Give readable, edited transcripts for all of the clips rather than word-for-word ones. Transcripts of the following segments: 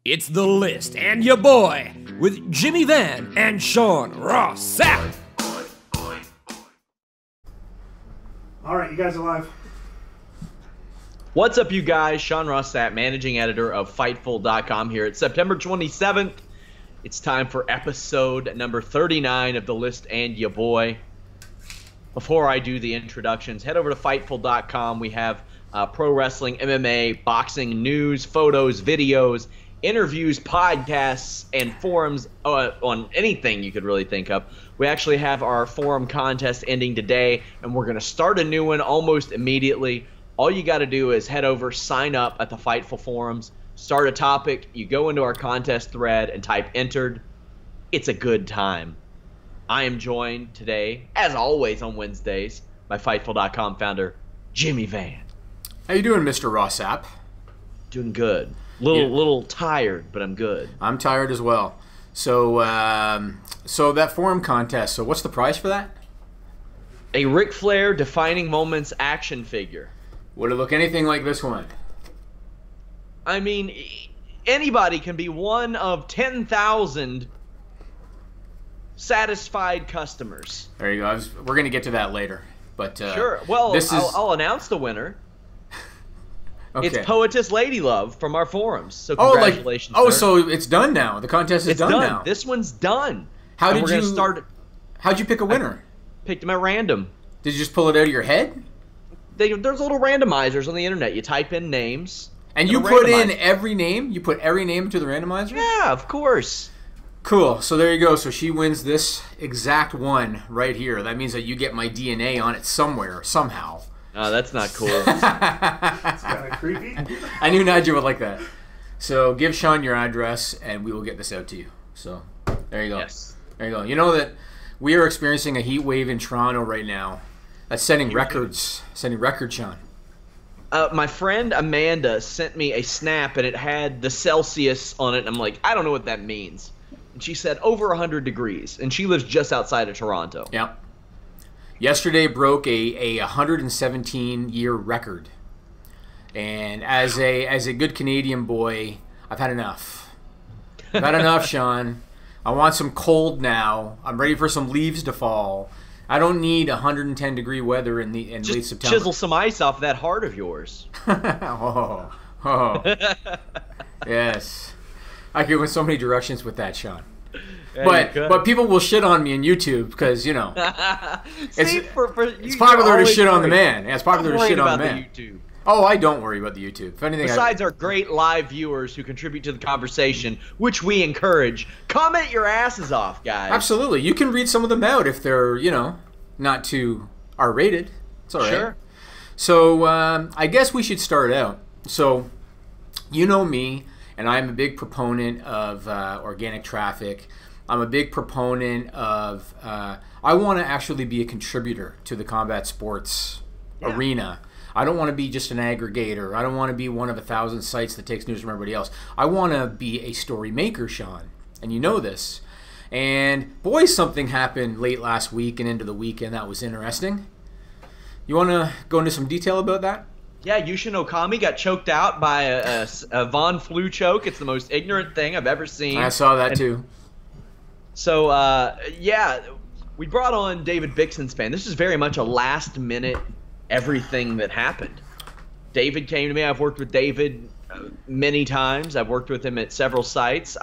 It's The List and your boy with Jimmy Van and Sean Ross Sapp. All right, you guys are live. What's up, you guys? Sean Ross Sapp, managing editor of Fightful.com here. It's September 27th. It's time for episode number 39 of The List and your boy. Before I do the introductions, head over to Fightful.com. We have pro wrestling, MMA, boxing, news, photos, videos, interviews, podcasts, and forums on anything you could really think of. We actually have our forum contest ending today, and we're going to start a new one almost immediately. All you got to do is head over, sign up at the Fightful forums, start a topic, you go into our contest thread and type entered. It's a good time. I am joined today, as always on Wednesdays, by Fightful.com founder Jimmy Van. How you doing, Mr. Ross Sapp? Doing good. Little tired, but I'm good. I'm tired as well. So, so that forum contest. So, what's the prize for that? A Ric Flair defining moments action figure. Would it look anything like this one? I mean, anybody can be one of 10,000 satisfied customers. There you go. We're gonna get to that later, but sure. Well, I'll announce the winner. Okay. It's Poetess Lady Love from our forums. So congratulations. So it's done now. The contest is done now. This one's done. How'd you pick a winner? I picked them at random. Did you just pull it out of your head? There's little randomizers on the internet. You type in names. And you put in every name? You put every name into the randomizer? Yeah, of course. Cool. So there you go. So she wins this exact one right here. That means that you get my DNA on it somewhere, somehow. Oh, that's not cool. It's kind of creepy. I knew Nigel would like that. So give Sean your address, and we will get this out to you. So there you go. Yes. There you go. You know that we are experiencing a heat wave in Toronto right now. That's setting records. Setting records, Sean. My friend Amanda sent me a snap, and it had the Celsius on it. And I'm like, I don't know what that means. And she said over 100 degrees, and she lives just outside of Toronto. Yep. Yesterday broke a 117-year record, and as a good Canadian boy, I've had enough. I've had enough, Sean. I want some cold now. I'm ready for some leaves to fall. I don't need 110-degree weather in late September. Chisel some ice off that heart of yours. oh, yes. I could go in so many directions with that, Sean. But people will shit on me on YouTube because, you know, it's popular to shit on the man. Yeah, it's popular to shit on the man. YouTube. Oh, I don't worry about the YouTube. If anything, besides our great live viewers who contribute to the conversation, which we encourage, comment your asses off, guys. Absolutely. You can read some of them out if they're, you know, not too R-rated. It's all right. Sure. So I guess we should start out. So you know me, and I'm a big proponent of organic traffic. I'm a big proponent of, I want to actually be a contributor to the combat sports arena. I don't want to be just an aggregator. I don't want to be one of 1,000 sites that takes news from everybody else. I want to be a story maker, Sean, and you know this. And boy, something happened late last week and into the weekend that was interesting. You want to go into some detail about that? Yeah, Yushin Okami got choked out by a Von Flu choke. It's the most ignorant thing I've ever seen. I saw that too. So, yeah, we brought on David Bixenspan. This is very much a last-minute everything that happened. David came to me. I've worked with David many times. I've worked with him at several sites.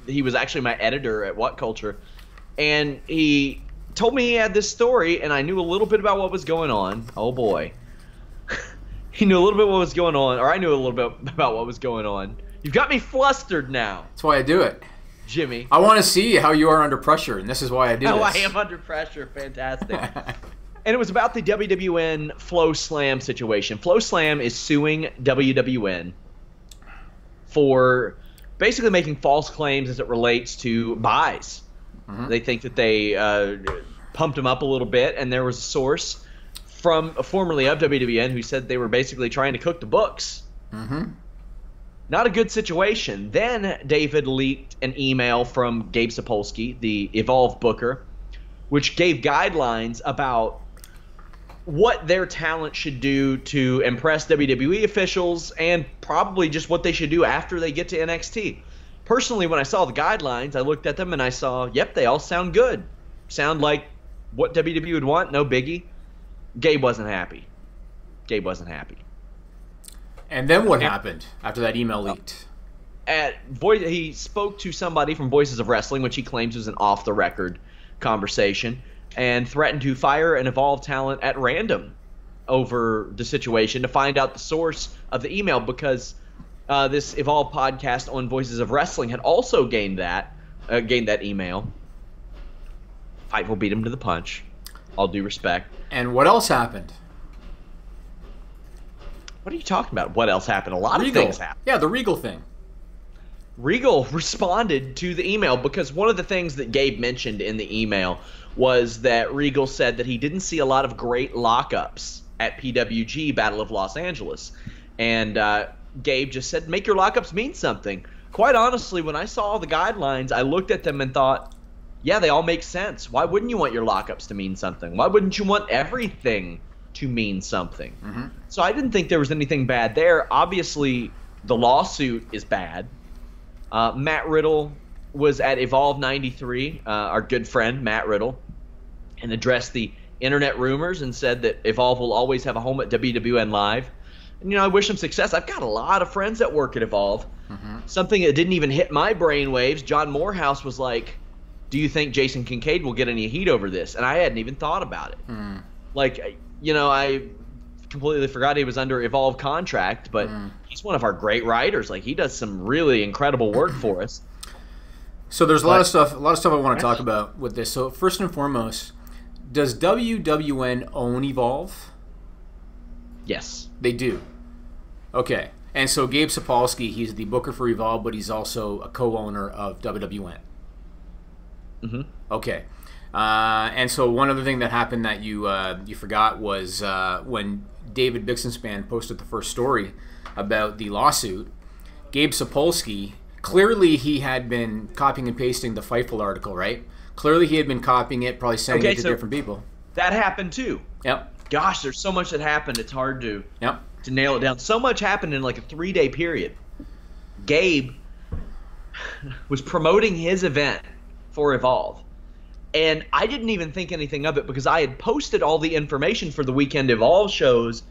He was actually my editor at What Culture. And he told me he had this story, and I knew a little bit about what was going on. Oh, boy. He knew a little bit what was going on, or I knew a little bit about what was going on. You've got me flustered now. That's why I do it. Jimmy. I want to see how you are under pressure, and this is why I do this. I am under pressure. Fantastic. And it was about the WWN FloSlam situation. FloSlam is suing WWN for basically making false claims as it relates to buys. Mm-hmm. They think that they pumped them up a little bit, and there was a source from formerly of WWN who said they were basically trying to cook the books. Mm-hmm. Not a good situation. Then David leaked an email from Gabe Sapolsky, the Evolve booker, which gave guidelines about what their talent should do to impress WWE officials and probably just what they should do after they get to NXT. personally, when I saw the guidelines, I looked at them and I saw, yep, they all sound good. Sound like what WWE would want, no biggie. Gabe wasn't happy. And then what happened after that email leaked? He spoke to somebody from Voices of Wrestling, which he claims was an off-the-record conversation, and threatened to fire and Evolve talent at random over the situation to find out the source of the email, because this Evolve podcast on Voices of Wrestling had also gained that email. Fightful beat him to the punch. All due respect. And what else happened? What are you talking about? What else happened? A lot of things happened. Yeah, the Regal thing. Regal responded to the email because one of the things that Gabe mentioned in the email was that Regal said that he didn't see a lot of great lockups at PWG Battle of Los Angeles. And Gabe just said, make your lockups mean something. Quite honestly, when I saw the guidelines, I looked at them and thought, yeah, they all make sense. Why wouldn't you want your lockups to mean something? Why wouldn't you want everything to mean something? Mm-hmm. So I didn't think there was anything bad there. Obviously, the lawsuit is bad. Matt Riddle was at Evolve 93, our good friend Matt Riddle, and addressed the internet rumors and said that Evolve will always have a home at WWN Live. And, I wish him success. I've got a lot of friends that work at Evolve. Mm-hmm. Something that didn't even hit my brainwaves, John Morehouse was like, do you think Jason Kincaid will get any heat over this? And I hadn't even thought about it. Mm. I completely forgot he was under Evolve contract, but he's one of our great writers. Like, he does some really incredible work for us. So there's a lot of stuff I want to talk about with this. So first and foremost, does WWN own Evolve? Yes. They do. Okay. And so Gabe Sapolsky, he's the booker for Evolve, but he's also a co-owner of WWN. Mm-hmm. Okay. And so one other thing that happened that you forgot was when David Bixenspan posted the first story about the lawsuit, Gabe Sapolsky, clearly he had been copying and pasting the Fightful article, right? Clearly he had been copying it, probably sending it to different people. That happened too. Yep. Gosh, there's so much that happened. It's hard to nail it down. So much happened in like a 3-day period. Gabe was promoting his event for Evolve. And I didn't even think anything of it because I had posted all the information for the Weekend Evolve shows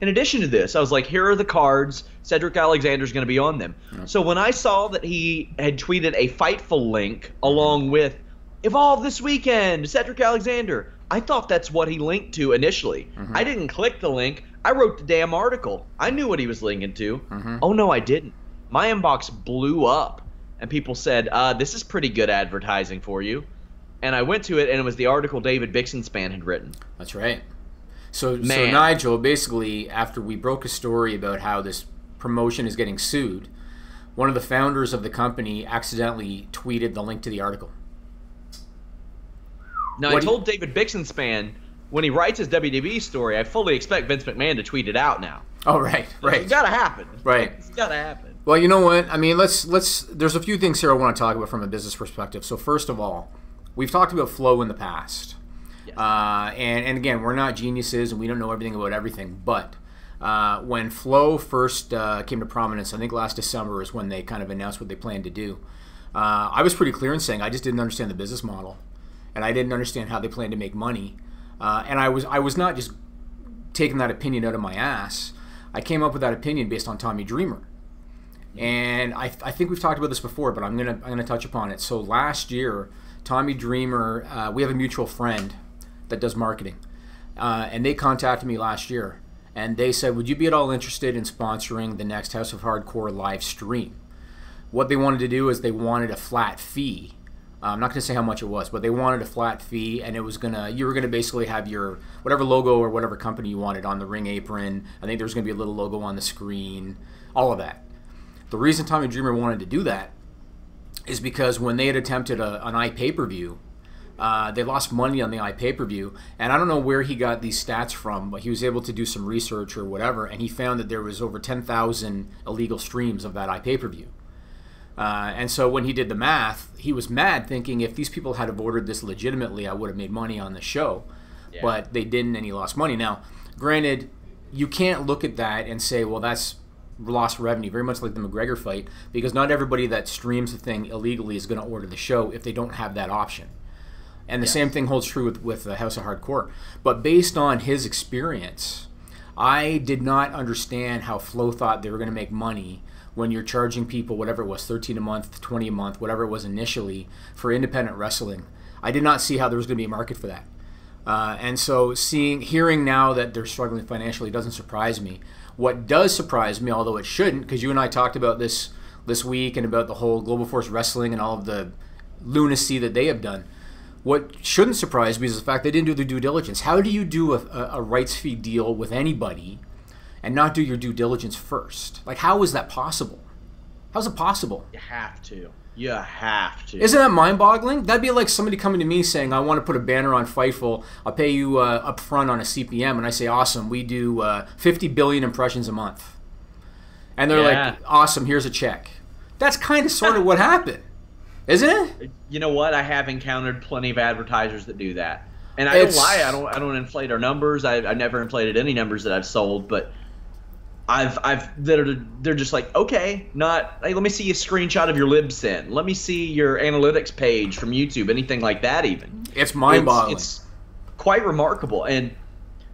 in addition to this. I was like, here are the cards. Cedric Alexander's going to be on them. Yep. So when I saw that he had tweeted a Fightful link along with Evolve this weekend, Cedric Alexander, I thought that's what he linked to initially. Mm-hmm. I didn't click the link. I wrote the damn article. I knew what he was linking to. Mm-hmm. Oh, no, I didn't. My inbox blew up, and people said, this is pretty good advertising for you. And I went to it, and it was the article David Bixenspan had written. That's right. So Nigel, basically, after we broke a story about how this promotion is getting sued, one of the founders of the company accidentally tweeted the link to the article. Now, I told David Bixenspan, when he writes his WWE story, I fully expect Vince McMahon to tweet it out now. Oh, right. It's got to happen. Right. It's got to happen. Well, you know what? I mean, let's. There's a few things here I want to talk about from a business perspective. So first of all, we've talked about flow in the past. Yes. And again, we're not geniuses and we don't know everything about everything. But when flow first came to prominence, I think last December is when they kind of announced what they planned to do. I was pretty clear in saying I just didn't understand the business model. And I didn't understand how they planned to make money. And I was not just taking that opinion out of my ass. I came up with that opinion based on Tommy Dreamer. And I think we've talked about this before, but I'm gonna touch upon it. So last year, Tommy Dreamer, we have a mutual friend that does marketing, and they contacted me last year, and they said, would you be at all interested in sponsoring the next House of Hardcore live stream? What they wanted to do is they wanted a flat fee. I'm not going to say how much it was, but they wanted a flat fee, and it was you were gonna basically have your whatever logo or whatever company you wanted on the ring apron. I think there was going to be a little logo on the screen, all of that. The reason Tommy Dreamer wanted to do that is because when they had attempted an iPay-per-view, they lost money on the iPay-per-view, and I don't know where he got these stats from, but he was able to do some research or whatever, and he found that there was over 10,000 illegal streams of that iPay-per-view. And so when he did the math, he was mad, thinking if these people had have ordered this legitimately, I would have made money on the show. Yeah. But they didn't, and he lost money. Now, granted, you can't look at that and say, well, that's lost revenue, very much like the McGregor fight, because not everybody that streams the thing illegally is going to order the show if they don't have that option. And the same thing holds true with the House of Hardcore. But based on his experience, I did not understand how Flo thought they were going to make money when you're charging people whatever it was, 13 a month, 20 a month, whatever it was initially for independent wrestling. I did not see how there was going to be a market for that. And so hearing now that they're struggling financially doesn't surprise me. What does surprise me, although it shouldn't, because you and I talked about this week and about the whole Global Force Wrestling and all of the lunacy that they have done. What shouldn't surprise me is the fact they didn't do their due diligence. How do you do a rights fee deal with anybody and not do your due diligence first? Like, how is that possible? How's it possible? You have to. You have to. Isn't that mind-boggling? That'd be like somebody coming to me saying, I want to put a banner on Fightful. I'll pay you up front on a CPM. And I say, awesome, we do 50 billion impressions a month. And they're like, awesome, here's a check. That's kind of sort of what happened. Isn't it? You know what? I have encountered plenty of advertisers that do that. And I don't lie. I don't inflate our numbers. I've never inflated any numbers that I've sold, but they're just like, okay, hey, let me see a screenshot of your Libsyn. Let me see your analytics page from YouTube, anything like that even. It's mind-boggling. It's quite remarkable. And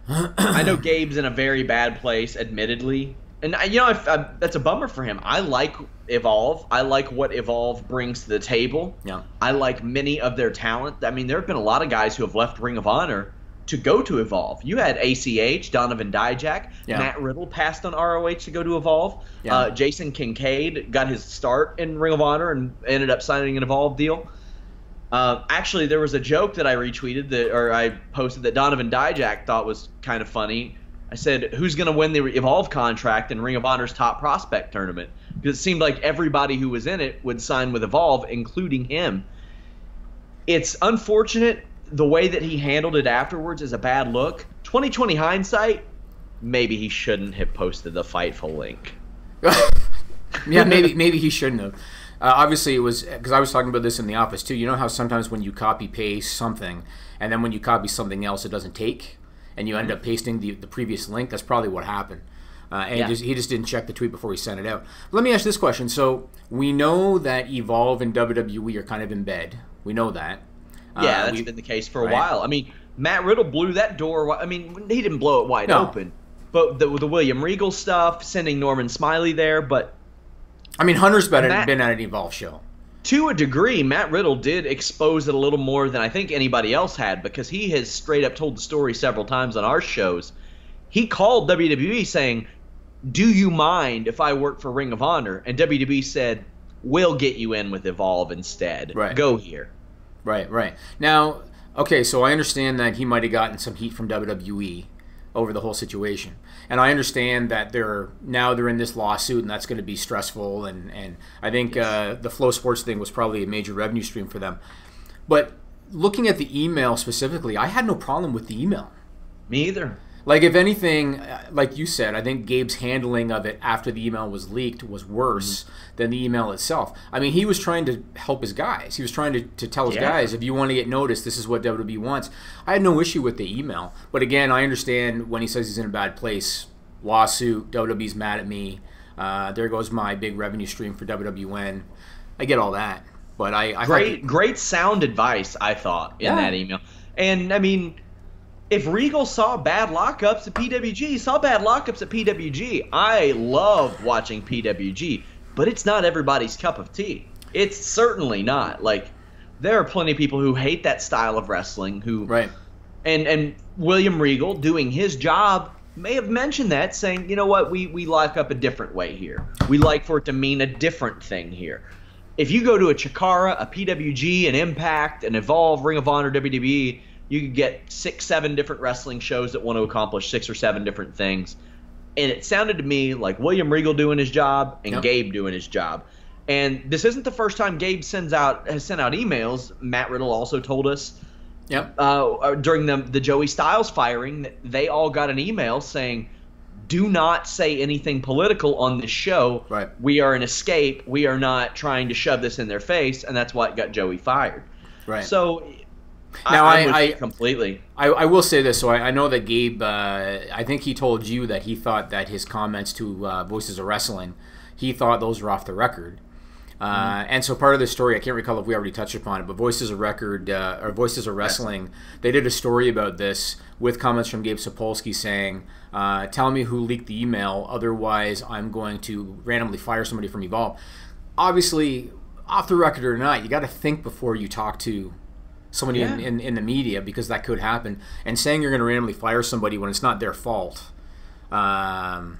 I know Gabe's in a very bad place, admittedly. And, that's a bummer for him. I like Evolve. I like what Evolve brings to the table. Yeah. I like many of their talent. I mean, there have been a lot of guys who have left Ring of Honor to go to Evolve. You had ACH, Donovan Dijak, Matt Riddle passed on ROH to go to Evolve. Yeah. Jason Kincaid got his start in Ring of Honor and ended up signing an Evolve deal. Actually, there was a joke that I retweeted or I posted that Donovan Dijak thought was kind of funny. I said, who's going to win the Evolve contract in Ring of Honor's top prospect tournament? Because it seemed like everybody who was in it would sign with Evolve, including him. It's unfortunate. The way that he handled it afterwards is a bad look. 2020 hindsight, maybe he shouldn't have posted the Fightful link. Yeah, maybe he shouldn't have. Obviously, it was because I was talking about this in the office too. You know how sometimes when you copy paste something, and then when you copy something else, it doesn't take, and you end up pasting the previous link. That's probably what happened. He just didn't check the tweet before he sent it out. Let me ask this question. So we know that Evolve and WWE are kind of in bed. We know that. Yeah, that's been the case for a while. I mean, Matt Riddle blew that door. I mean, he didn't blow it wide open. But the William Regal stuff, sending Norman Smiley there, but... I mean, Hunter's been at an Evolve show. To a degree, Matt Riddle did expose it a little more than I think anybody else had, because he has straight up told the story several times on our shows. He called WWE saying, do you mind if I work for Ring of Honor? And WWE said, we'll get you in with Evolve instead. Right. Go here. Right. Now, okay, so I understand that he might have gotten some heat from WWE over the whole situation. And I understand that they're in this lawsuit, and that's going to be stressful. And I think the Flow Sports thing was probably a major revenue stream for them. But looking at the email specifically, I had no problem with the email. Me either. Like, if anything, like you said, I think Gabe's handling of it after the email was leaked was worse than the email itself. I mean, he was trying to help his guys. He was trying to tell his guys, if you want to get noticed, this is what WWE wants. I had no issue with the email. But again, I understand when he says he's in a bad place, lawsuit, WWE's mad at me, there goes my big revenue stream for WWN. I get all that. But I great sound advice, I thought, in that email. And, I mean... if Regal saw bad lockups at PWG, he saw bad lockups at PWG. I love watching PWG, but it's not everybody's cup of tea. It's certainly not. Like, there are plenty of people who hate that style of wrestling. And William Regal, doing his job, may have mentioned that, saying, you know what, we lock up a different way here. We like for it to mean a different thing here. If you go to a Chikara, a PWG, an Impact, an Evolve, Ring of Honor, WWE, you could get 6, 7 different wrestling shows that want to accomplish 6 or 7 different things. And it sounded to me like William Regal doing his job and Gabe doing his job. And this isn't the first time Gabe has sent out emails. Matt Riddle also told us during the Joey Styles firing that they all got an email saying, do not say anything political on this show. Right. We are an escape. We are not trying to shove this in their face. And that's what got Joey fired. Right. So... Now, I completely. I will say this. So I know that Gabe, I think he told you that he thought that his comments to Voices of Wrestling, he thought those were off the record. And so part of the story, I can't recall if we already touched upon it, but Voices of Wrestling, they did a story about this with comments from Gabe Sapolsky saying, tell me who leaked the email, otherwise I'm going to randomly fire somebody from Evolve. Obviously, off the record or not, you got to think before you talk to somebody in the media, because that could happen. And saying you're going to randomly fire somebody when it's not their fault, that's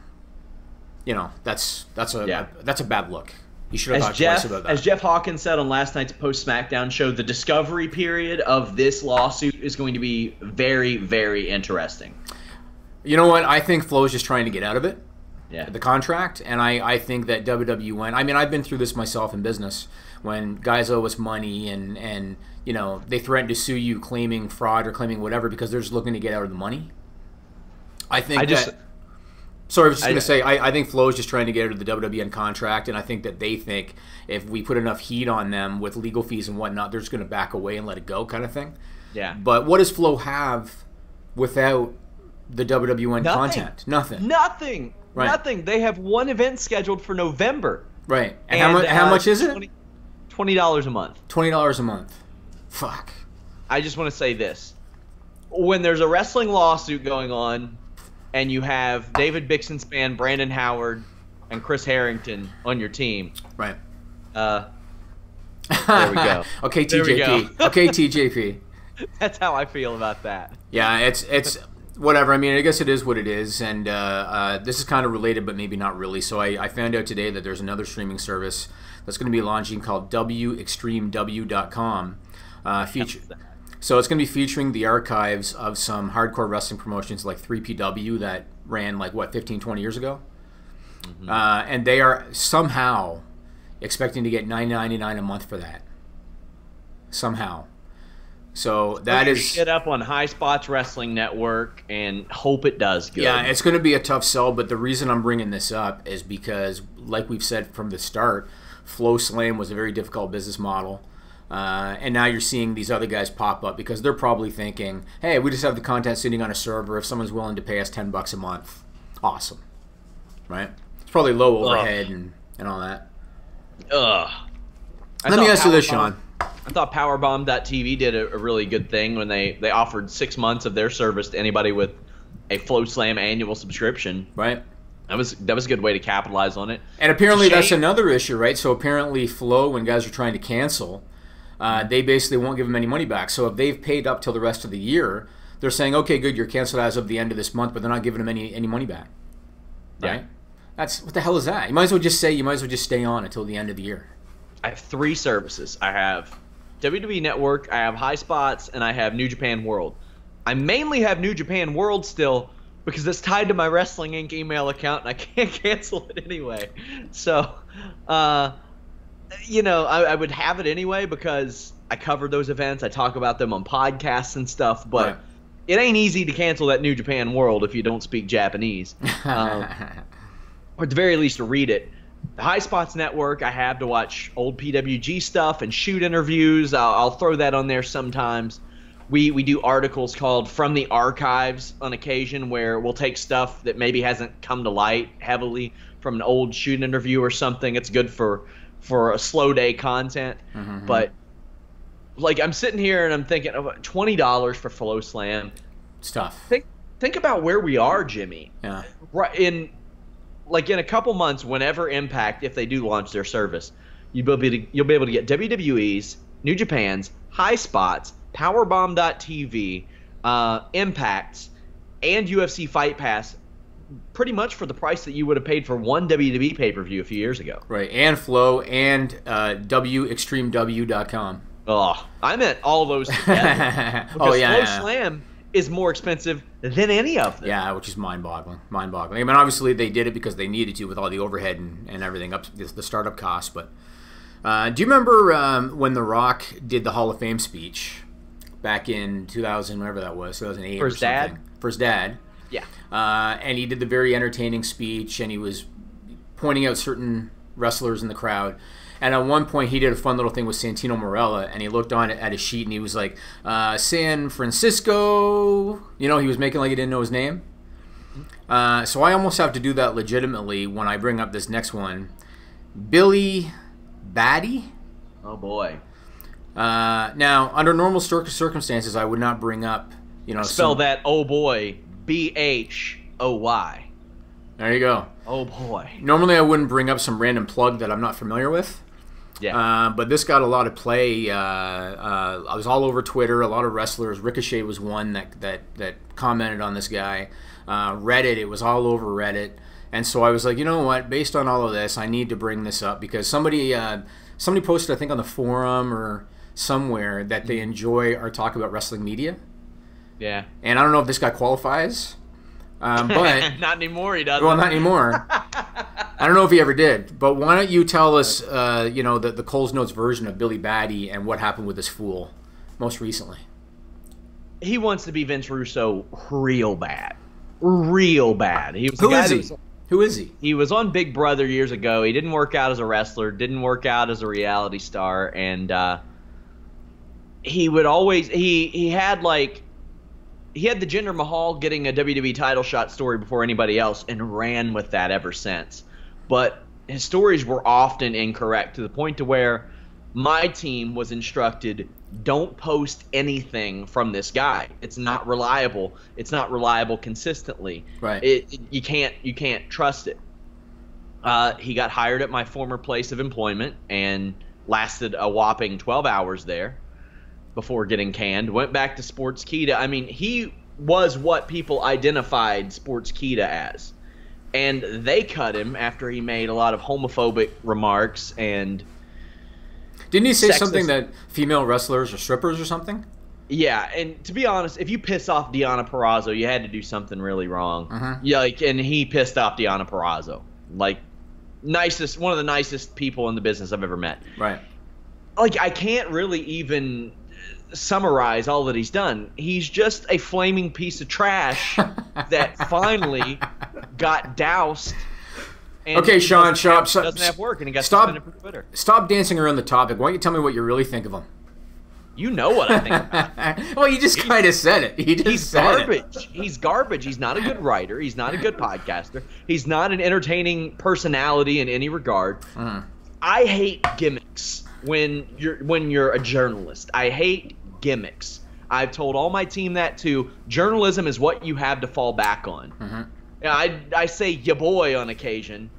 a bad look. You should have thought twice about that. As Jeff Hawkins said on last night's post SmackDown show, the discovery period of this lawsuit is going to be very, very interesting. You know what? I think Flo's just trying to get out of it. Yeah. The contract, and I think that WWN. I mean, I've been through this myself in business when guys owe us money and they threaten to sue you claiming fraud or claiming whatever because they're just looking to get out of the money. I was just going to say, I think Flo is just trying to get out of the WWN contract, and I think that they think if we put enough heat on them with legal fees and whatnot, they're just going to back away and let it go kind of thing. Yeah. But what does Flo have without the WWN content? Nothing. Right. Nothing. They have one event scheduled for November. Right. And how much is it? $20 a month. $20 a month. Fuck. I just want to say this. When there's a wrestling lawsuit going on, and you have David Bixenspan, Brandon Howard, and Chris Harrington on your team. Right. There we go. Okay, TJP. Okay, TJP. That's how I feel about that. Yeah, it's whatever. I mean, I guess it is what it is, and this is kind of related, but maybe not really. So I found out today that there's another streaming service that's going to be launching called WExtremeW.com. So it's going to be featuring the archives of some hardcore wrestling promotions like 3PW that ran 15, 20 years ago. Mm-hmm. And they are somehow expecting to get $9.99 a month for that. Somehow. So that is... Get up on High Spots Wrestling Network and hope it does good. Yeah, it's going to be a tough sell, but the reason I'm bringing this up is because, like we've said from the start, FloSlam was a very difficult business model. And now you're seeing these other guys pop up because they're probably thinking, hey, we just have the content sitting on a server. If someone's willing to pay us $10 a month, awesome. Right? It's probably low overhead and all that. Let me ask you this, Sean. I thought Powerbomb.tv did a really good thing when they offered 6 months of their service to anybody with a FloSlam annual subscription. Right. That was a good way to capitalize on it. And apparently that's another issue, right? So apparently Flo, when guys are trying to cancel... they basically won't give them any money back. So if they've paid up till the rest of the year, they're saying, okay, good, you're canceled as of the end of this month, but they're not giving them any money back. Right? That's what the hell is that? You might as well just stay on until the end of the year. I have 3 services. I have WWE Network, I have High Spots, and I have New Japan World. I mainly have New Japan World still because it's tied to my Wrestling Inc. email account, and I can't cancel it anyway. So, I would have it anyway because I cover those events. I talk about them on podcasts and stuff, but it ain't easy to cancel that New Japan World if you don't speak Japanese. Or at the very least to read it. The High Spots Network, I have to watch old PWG stuff and shoot interviews. I'll throw that on there sometimes. We do articles called From the Archives on occasion where we'll take stuff that maybe hasn't come to light heavily from an old shoot interview or something. It's good for a slow day content. Mm-hmm. But I'm sitting here and I'm thinking $20 for FloSlam. It's tough. Think about where we are, Jimmy. Yeah. Right in a couple months, whenever Impact, if they do launch their service, you'll be able to get WWE's, New Japan's, High Spots, Powerbomb.tv, Impacts, and UFC Fight Pass pretty much for the price that you would have paid for one WWE pay-per-view a few years ago. Right, and Flo and WExtremeW.com. Oh, I meant all those together. FloSlam is more expensive than any of them. Yeah, which is mind-boggling. I mean, obviously they did it because they needed to with all the overhead and everything, up the startup costs. But do you remember when The Rock did the Hall of Fame speech back in 2000, whatever that was, 2008 or something? For his dad. Yeah. And he did the very entertaining speech, and he was pointing out certain wrestlers in the crowd. And at one point, he did a fun little thing with Santino Marella, and he looked on at a sheet, and he was like, San Francisco. You know, he was making like he didn't know his name. So I almost have to do that legitimately when I bring up this next one. Billy Bhatti. Oh, boy. Now, under normal circumstances, I would not bring up, you know... Spell that, oh, boy, B-H-O-Y. There you go. Oh, boy. Normally, I wouldn't bring up some random plug that I'm not familiar with. Yeah. But this got a lot of play. I was all over Twitter. A lot of wrestlers. Ricochet was one that commented on this guy. Reddit, it was all over Reddit. And so I was like, you know what? Based on all of this, I need to bring this up because somebody posted, I think, on the forum or somewhere that they enjoy our talk about wrestling media. Yeah. And I don't know if this guy qualifies. But not anymore, he doesn't. Well, not anymore. I don't know if he ever did. But why don't you tell us, the Cole's Notes version of Billy Bhatti and what happened with this fool most recently? He wants to be Vince Russo real bad. Real bad. He was Who is he? Who is he? He was on Big Brother years ago. He didn't work out as a wrestler, didn't work out as a reality star, and he would always he had the Jinder Mahal getting a WWE title shot story before anybody else and ran with that ever since. But his stories were often incorrect to the point to where my team was instructed, don't post anything from this guy. It's not reliable. It's not reliable consistently. Right. You can't trust it. He got hired at my former place of employment and lasted a whopping 12 hours there before getting canned. Went back to Sportskeeda. I mean, he was what people identified Sportskeeda as. And they cut him after he made a lot of homophobic remarks and... Didn't he say sexist. Something that female wrestlers are strippers or something? Yeah, and to be honest, if you piss off Deonna Purrazzo, you had to do something really wrong. Mm-hmm. Yeah, and he pissed off Deonna Purrazzo. One of the nicest people in the business I've ever met. Right. I can't really even summarize all that he's done. He's just a flaming piece of trash that finally got doused. Okay, Sean, doesn't have work, and he got suspended from Twitter. Stop dancing around the topic. Why don't you tell me what you really think of him? You know what I think about him. Well, you just kind of said it. He's garbage. He's garbage. He's not a good writer. He's not a good podcaster. He's not an entertaining personality in any regard. I hate gimmicks when you're a journalist. I hate gimmicks. I've told all my team that too. Journalism is what you have to fall back on. Mm-hmm. I say ya boy on occasion,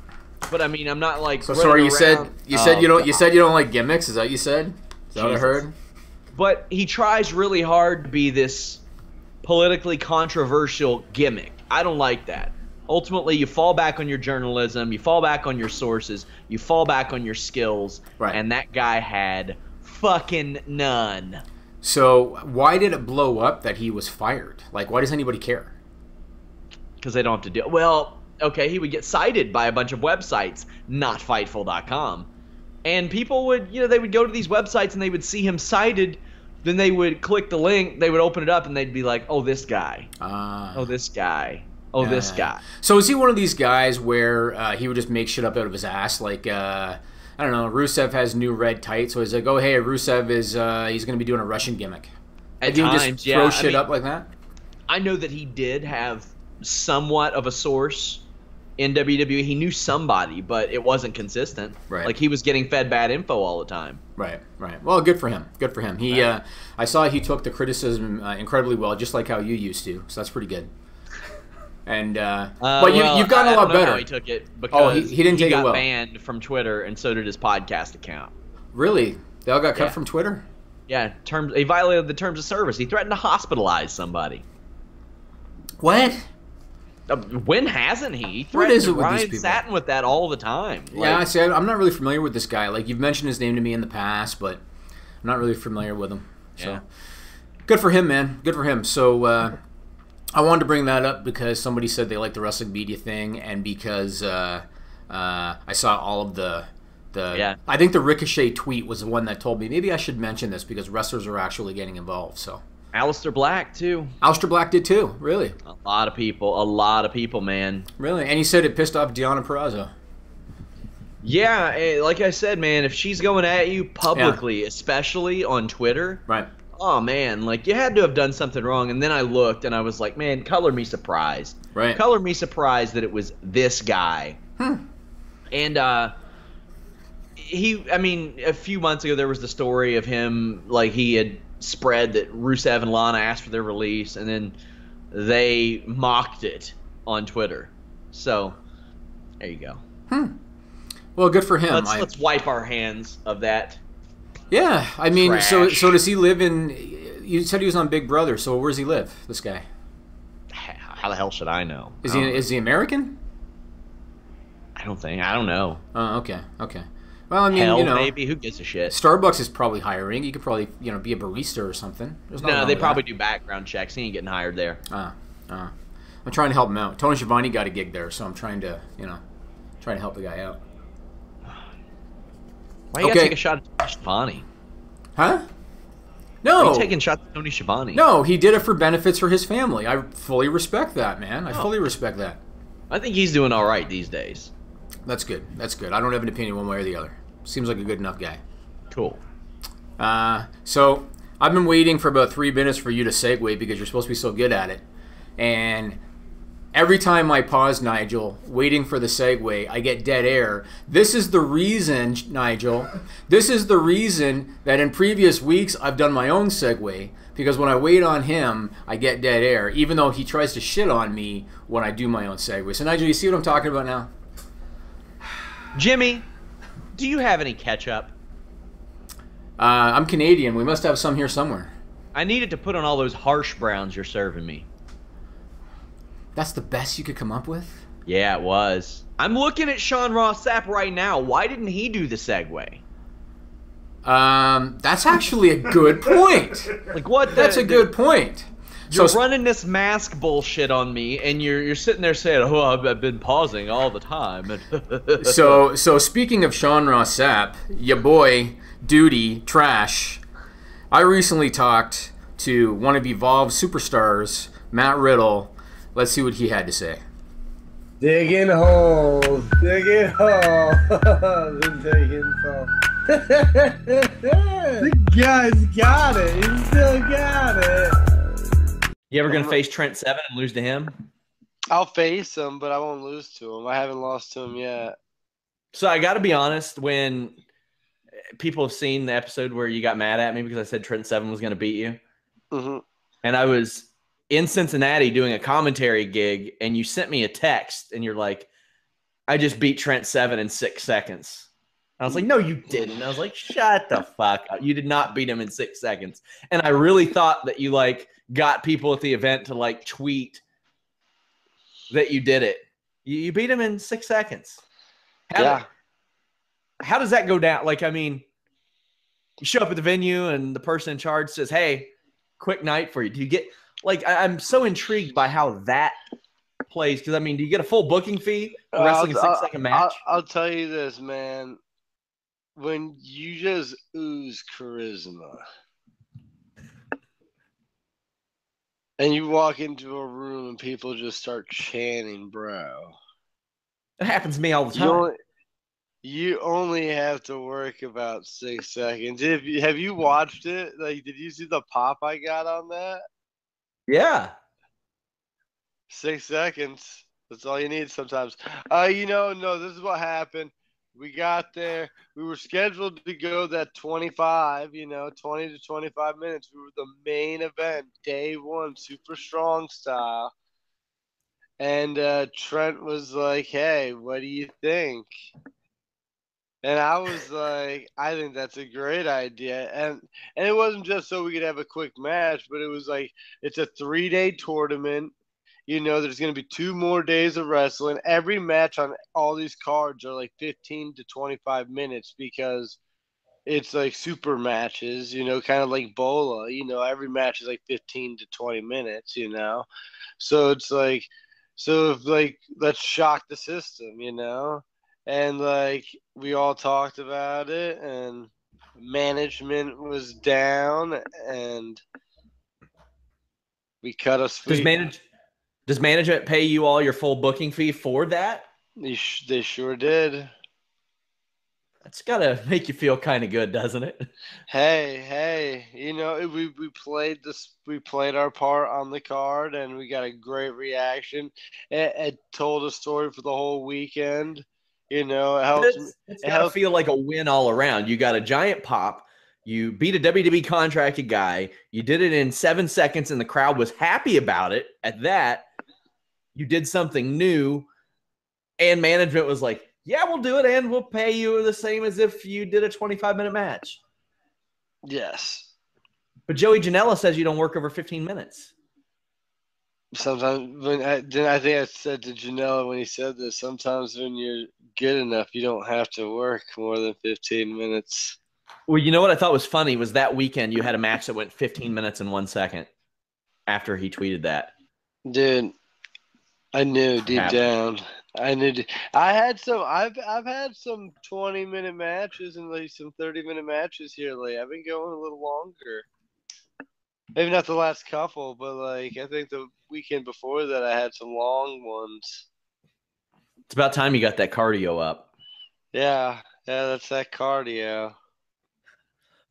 but I mean I'm not like. So sorry, you said you don't like gimmicks. Is that what you said? Is that what I heard? But he tries really hard to be this politically controversial gimmick. I don't like that. Ultimately, you fall back on your journalism, you fall back on your sources, you fall back on your skills, right. And that guy had fucking none. So why did it blow up that he was fired? Why does anybody care? Because they don't have to do it. Well, okay, he would get cited by a bunch of websites, not Fightful.com. And people would, they would go to these websites and they would see him cited. Then they would click the link, they would open it up, and they'd be like, oh, this guy. Oh, this guy. Oh, this guy. So is he one of these guys where he would just make shit up out of his ass? I don't know, Rusev has new red tights, so he's like, oh, hey, Rusev is, he's going to be doing a Russian gimmick. At he would times, just throw shit up like that? I know that he did have somewhat of a source in WWE. He knew somebody, but it wasn't consistent. Right. He was getting fed bad info all the time. Right. Well, good for him. Good for him. He, I saw he took the criticism incredibly well, just like how you used to. So that's pretty good. And but you've gotten a lot better. How he took it because he didn't take it well. He got banned from Twitter, and so did his podcast account. Really? They all got cut from Twitter? Yeah. He violated the terms of service. He threatened to hospitalize somebody. What? When hasn't he? He What is threatened it with Ryan these people? Satin with that all the time. Yeah, see, I'm not really familiar with this guy. You've mentioned his name to me in the past, but I'm not really familiar with him. So, Yeah. Good for him, man. Good for him. So, I wanted to bring that up because somebody said they liked the wrestling media thing, and because I saw all of the I think the Ricochet tweet was the one that told me maybe I should mention this because wrestlers are actually getting involved. So Aleister Black too. Aleister Black did too. Really? A lot of people, man. Really? And he said it pissed off Deonna Purrazzo. Yeah, like I said, man, if she's going at you publicly, especially on Twitter, Right. oh man, like you had to have done something wrong. And then I looked and I was like, man, color me surprised. Right. Color me surprised that it was this guy. And I mean, a few months ago there was the story of him, like he had spread that Rusev and Lana asked for their release, and then they mocked it on Twitter. So there you go. Well, good for him. Let's wipe our hands of that. Yeah, I mean, Trash. so does he live in? You said he was on Big Brother. So where does he live? This guy. How the hell should I know? Is he American? I don't know. Oh, okay. Well, I mean, Hell, you know, maybe. Who gives a shit? Starbucks is probably hiring. You could probably, be a barista or something. There's nothing No, wrong they with probably that. do background checks. He ain't getting hired there. I'm trying to help him out. Tony Schiavone got a gig there, so I'm trying to help the guy out. Why you gotta take a shot at Tony Schiavone? Huh? Why are No. you taking shots at Tony Schiavone? No, he did it for benefits for his family. I fully respect that, man. I fully respect that. I think he's doing all right these days. That's good. I don't have an opinion one way or the other. Seems like a good enough guy. Cool. So I've been waiting for about 3 minutes for you to segue because you're supposed to be so good at it. And every time I pause, Nigel, waiting for the segue, I get dead air. This is the reason, Nigel, that in previous weeks I've done my own segue, because when I wait on him, I get dead air, even though he tries to shit on me when I do my own segue. So Nigel, you see what I'm talking about now? Jimmy, do you have any ketchup? I'm Canadian. We must have some here somewhere. I needed to put on all those harsh browns you're serving me. That's the best you could come up with? Yeah, it was. I'm looking at Sean Ross Sapp right now. Why didn't he do the segue? That's actually a good point. Like what? That's a good point. You're running this mask bullshit on me, and you're sitting there saying, "Oh, I've been pausing all the time." So speaking of Sean Ross Sapp, ya boy, Duty, Trash, I recently talked to one of Evolve's superstars, Matt Riddle. Let's see what he had to say. Digging holes, and taking falls. The guy's got it. He still got it. You ever gonna face Trent Seven and lose to him? I'll face him, but I won't lose to him. I haven't lost to him yet. So I got to be honest. When people have seen the episode where you got mad at me because I said Trent Seven was gonna beat you, and I was in Cincinnati doing a commentary gig, and you sent me a text, and you're like, "I just beat Trent Seven in 6 seconds." I was like, "No, you didn't." I was like, "Shut the fuck up! You did not beat him in 6 seconds." And I really thought that you got people at the event to tweet that you did it. You beat him in 6 seconds. How does that go down? I mean, you show up at the venue, and the person in charge says, "Hey, quick night for you." Do you get? I'm so intrigued by how that plays, because, I mean, do you get a full booking fee for wrestling a 6-second match? I'll tell you this, man. When you just ooze charisma and you walk into a room and people just start chanting, bro. It happens to me all the time. You only have to work about 6 seconds. Have you watched it? Did you see the pop I got on that? Yeah. 6 seconds. That's all you need sometimes. No, this is what happened. We got there. We were scheduled to go that 25, 20 to 25 minutes. We were the main event, day one, super strong style. And Trent was like, "Hey, what do you think?" And I was like, "I think that's a great idea." And it wasn't just so we could have a quick match, but it was it's a 3-day tournament. There's going to be 2 more days of wrestling. Every match on all these cards are 15 to 25 minutes because it's super matches, kind of like Bola. Every match is 15 to 20 minutes, So it's let's shock the system, And we all talked about it, and management was down, and we cut us free. Does management pay you all your full booking fee for that? They sure did. It's got to make you feel kind of good, doesn't it? Hey, we played our part on the card, and we got a great reaction. It told a story for the whole weekend. It helps. It's got to feel like a win all around. You got a giant pop. You beat a WWE contracted guy. You did it in 7 seconds, and the crowd was happy about it. At that, you did something new, and management was like, yeah, we'll do it, and we'll pay you the same as if you did a 25-minute match. Yes. But Joey Janela says you don't work over 15 minutes. Sometimes I think I said to Janela when he said this, sometimes when you're good enough, you don't have to work more than 15 minutes. Well, you know what I thought was funny was that weekend you had a match that went 15 minutes and 1 second after he tweeted that. Dude, I knew deep down. I've had some 20-minute matches and like some 30-minute matches here lately. I've been going a little longer. Maybe not the last couple, but like I think the weekend before that I had some long ones. It's about time you got that cardio up. Yeah, that's that cardio.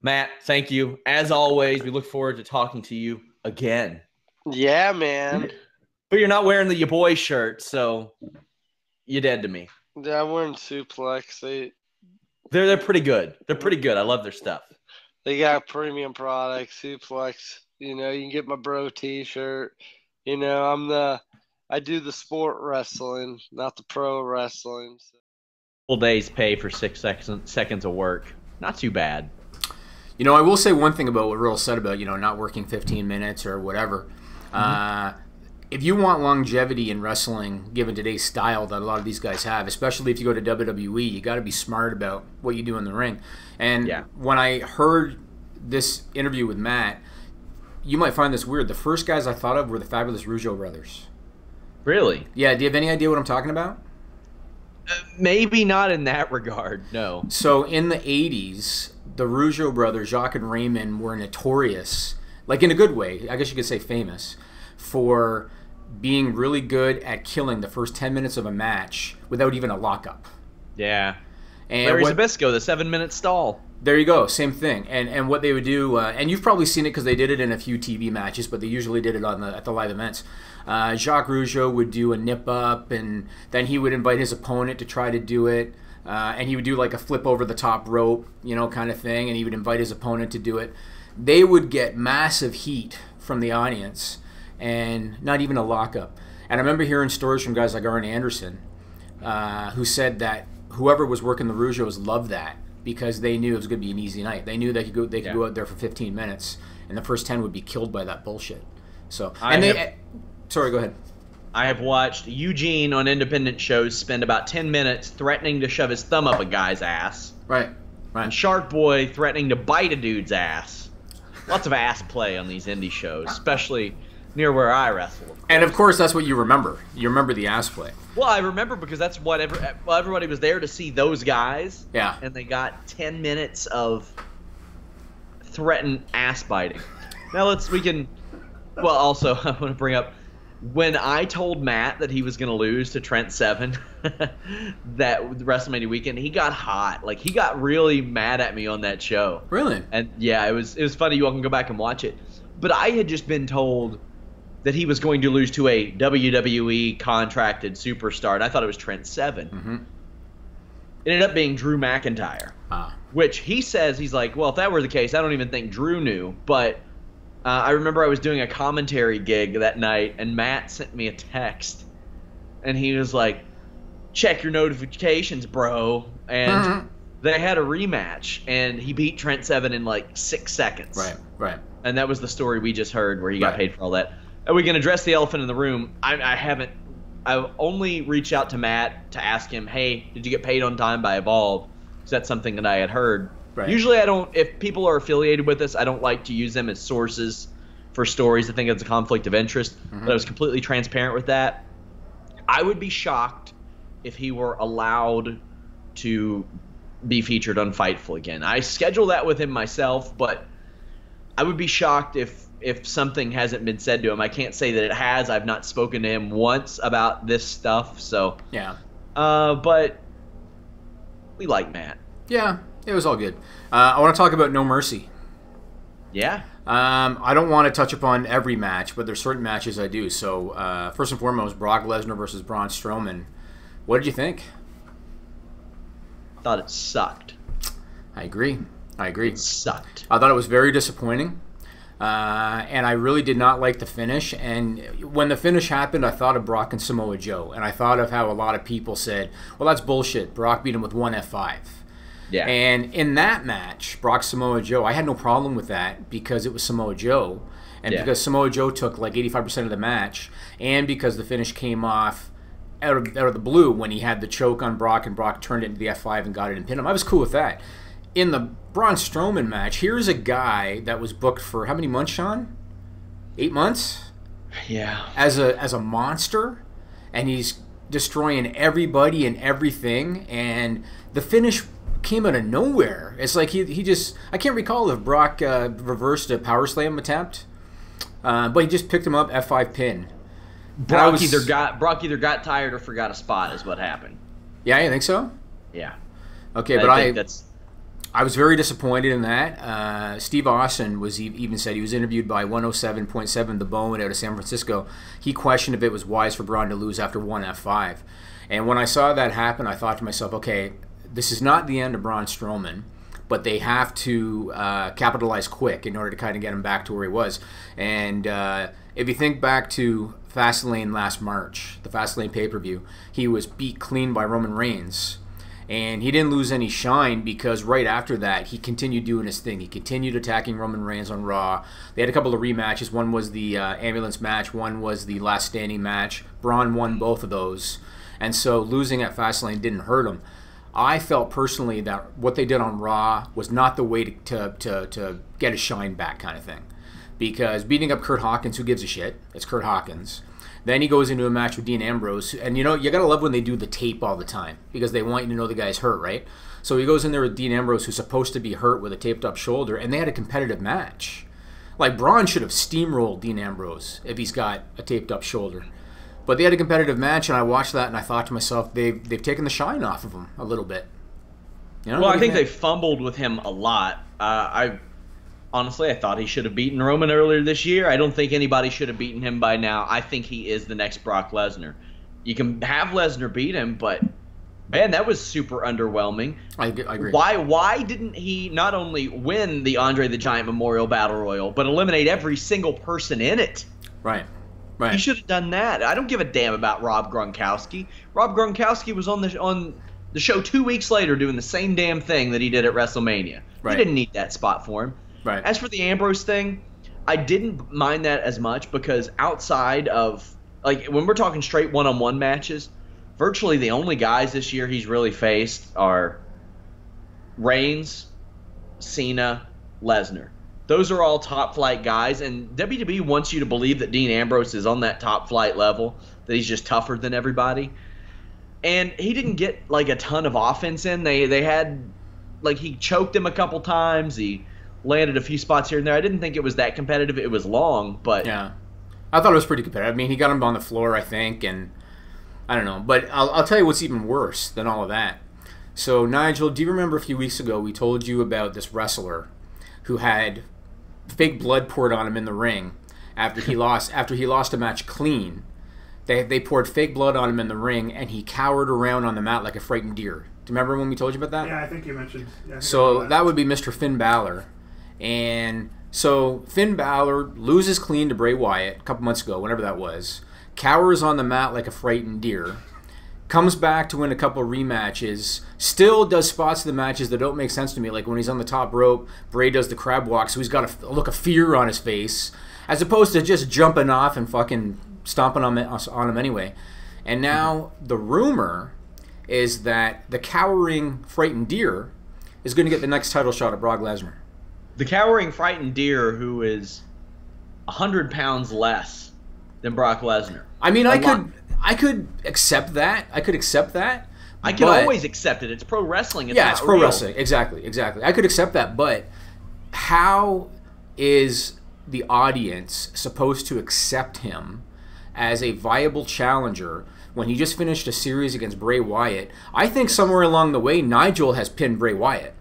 Matt, thank you. As always, we look forward to talking to you again. Yeah, man. But you're not wearing the Ya Boy shirt, so you're dead to me. Yeah, I'm wearing Suplex. They're pretty good. They're pretty good. I love their stuff. They got premium products, Suplex. You can get my bro T-shirt. I do the sport wrestling, not the pro wrestling. So. Full day's pay for 6 seconds of work. Not too bad. I will say one thing about what Riddle said about, not working 15 minutes or whatever. If you want longevity in wrestling, given today's style that a lot of these guys have, especially if you go to WWE, you got to be smart about what you do in the ring. And when I heard this interview with Matt, you might find this weird. The first guys I thought of were the Fabulous Russo brothers. Really? Yeah. Do you have any idea what I'm talking about? Maybe not in that regard, no. So in the 80s, the Russo brothers, Jacques and Raymond, were notorious, like in a good way, I guess you could say famous, for being really good at killing the first 10 minutes of a match without even a lockup. Yeah. And Larry Zbyszko, the 7-minute stall. There you go, same thing. And what they would do, and you've probably seen it because they did it in a few TV matches, but they usually did it at the live events. Jacques Rougeau would do a nip up, and then he would invite his opponent to try to do it, and he would do like a flip over the top rope, kind of thing, and he would invite his opponent to do it. They would get massive heat from the audience, and not even a lockup. And I remember hearing stories from guys like Arn Anderson, who said that whoever was working the Rougeaus loved that, because they knew it was going to be an easy night. They knew they could go out there for 15 minutes, and the first 10 would be killed by that bullshit. So, sorry, go ahead. I have watched Eugene on independent shows spend about 10 minutes threatening to shove his thumb up a guy's ass. Right. And Shark Boy threatening to bite a dude's ass. Lots of ass play on these indie shows, especially near where I wrestle. And of course, that's what you remember. You remember the ass play. Well, I remember because that's what everybody was there to see those guys. Yeah. And they got 10 minutes of threatened ass biting. Now also I want to bring up when I told Matt that he was going to lose to Trent Seven that WrestleMania weekend, he got hot. Like, he got really mad at me on that show. Really? And yeah, it was funny. You all can go back and watch it. But I had just been told that he was going to lose to a WWE contracted superstar, and I thought it was Trent Seven. Mm-hmm. It ended up being Drew McIntyre, which he says, he's like, well, if that were the case, I don't even think Drew knew. But I remember I was doing a commentary gig that night, and Matt sent me a text, and he was like, check your notifications, bro. And they had a rematch, and he beat Trent Seven in like 6 seconds. Right. And that was the story we just heard where he got paid for all that. And we can address the elephant in the room. I've only reached out to Matt to ask him, hey, did you get paid on time by Evolve? Because that's something that I had heard. Right. Usually I don't, if people are affiliated with us, I don't like to use them as sources for stories. I think it's a conflict of interest. But I was completely transparent with that. I would be shocked if he were allowed to be featured on Fightful again. I schedule that with him myself, but I would be shocked if something hasn't been said to him. I can't say that it has. I've not spoken to him once about this stuff. So yeah. But we like Matt. Yeah, it was all good. I want to talk about No Mercy. Yeah. I don't want to touch upon every match, but there's certain matches I do. So, first and foremost, Brock Lesnar versus Braun Strowman. What did you think? Thought it sucked. I agree. It sucked. I thought it was very disappointing. And I really did not like the finish. And when the finish happened, I thought of Brock and Samoa Joe. And I thought of how a lot of people said, well, that's bullshit. Brock beat him with one F5. Yeah. And in that match, Brock Samoa Joe, I had no problem with that because it was Samoa Joe. And because Samoa Joe took like 85% of the match. And because the finish came off out of the blue when he had the choke on Brock and Brock turned it into the F5 and got it and pinned him. I was cool with that. In the Braun Strowman match, here's a guy that was booked for how many months, Sean? 8 months? Yeah. As a monster, and he's destroying everybody and everything, and the finish came out of nowhere. It's like he just, I can't recall if Brock reversed a power slam attempt, but he just picked him up, F5 pin. Brock either got tired or forgot a spot is what happened. Yeah, you think so? Yeah. Okay, but I was very disappointed in that. Steve Austin even said he was interviewed by 107.7 The Bone out of San Francisco. He questioned if it was wise for Braun to lose after one F5. And when I saw that happen, I thought to myself, okay, this is not the end of Braun Strowman, but they have to capitalize quick in order to kind of get him back to where he was. And if you think back to Fastlane last March, the Fastlane pay-per-view, he was beat clean by Roman Reigns. And he didn't lose any shine because right after that, he continued doing his thing. He continued attacking Roman Reigns on Raw. They had a couple of rematches. One was the ambulance match. One was the last standing match. Braun won both of those. And so losing at Fastlane didn't hurt him. I felt personally that what they did on Raw was not the way to get his shine back kind of thing. Because beating up Curt Hawkins, who gives a shit? It's Curt Hawkins. Then he goes into a match with Dean Ambrose. And, you know, you got to love when they do the tape all the time because they want you to know the guy's hurt, right? So he goes in there with Dean Ambrose, who's supposed to be hurt with a taped-up shoulder, and they had a competitive match. Like, Braun should have steamrolled Dean Ambrose if he's got a taped-up shoulder. But they had a competitive match, and I watched that, and I thought to myself, they've taken the shine off of him a little bit. You know, well, I think they fumbled with him a lot. Honestly, I thought he should have beaten Roman earlier this year. I don't think anybody should have beaten him by now. I think he is the next Brock Lesnar. You can have Lesnar beat him, but, man, that was super underwhelming. I agree. Why didn't he not only win the Andre the Giant Memorial Battle Royal, but eliminate every single person in it? Right. He should have done that. I don't give a damn about Rob Gronkowski. Rob Gronkowski was on the show 2 weeks later doing the same damn thing that he did at WrestleMania. Right. He didn't need that spot for him. Right. As for the Ambrose thing, I didn't mind that as much because outside of, like, when we're talking straight one-on-one matches, virtually the only guys this year he's really faced are Reigns, Cena, Lesnar. Those are all top-flight guys, and WWE wants you to believe that Dean Ambrose is on that top-flight level, that he's just tougher than everybody. And he didn't get, like, a ton of offense in. They had, like, he choked him a couple times. He landed a few spots here and there. I didn't think it was that competitive. It was long, but... Yeah. I thought it was pretty competitive. I mean, he got him on the floor, I think, and I don't know. But I'll tell you what's even worse than all of that. So, Nigel, do you remember a few weeks ago we told you about this wrestler who had fake blood poured on him in the ring after he lost a match clean? They poured fake blood on him in the ring, and he cowered around on the mat like a frightened deer. Do you remember when we told you about that? Yeah, I think you mentioned. Yeah, so that would be Mr. Finn Balor. And so Finn Balor loses clean to Bray Wyatt a couple months ago, whenever that was, cowers on the mat like a frightened deer, comes back to win a couple of rematches, still does spots in the matches that don't make sense to me, like when he's on the top rope, Bray does the crab walk, so he's got a look of fear on his face, as opposed to just jumping off and fucking stomping on him anyway. And now the rumor is that the cowering frightened deer is going to get the next title shot at Brock Lesnar. The cowering frightened deer who is 100 pounds less than Brock Lesnar. I mean, I could accept that. I could always accept it. It's pro wrestling. It's pro wrestling. Exactly. I could accept that, but how is the audience supposed to accept him as a viable challenger when he just finished a series against Bray Wyatt. I think somewhere along the way, Nigel has pinned Bray Wyatt.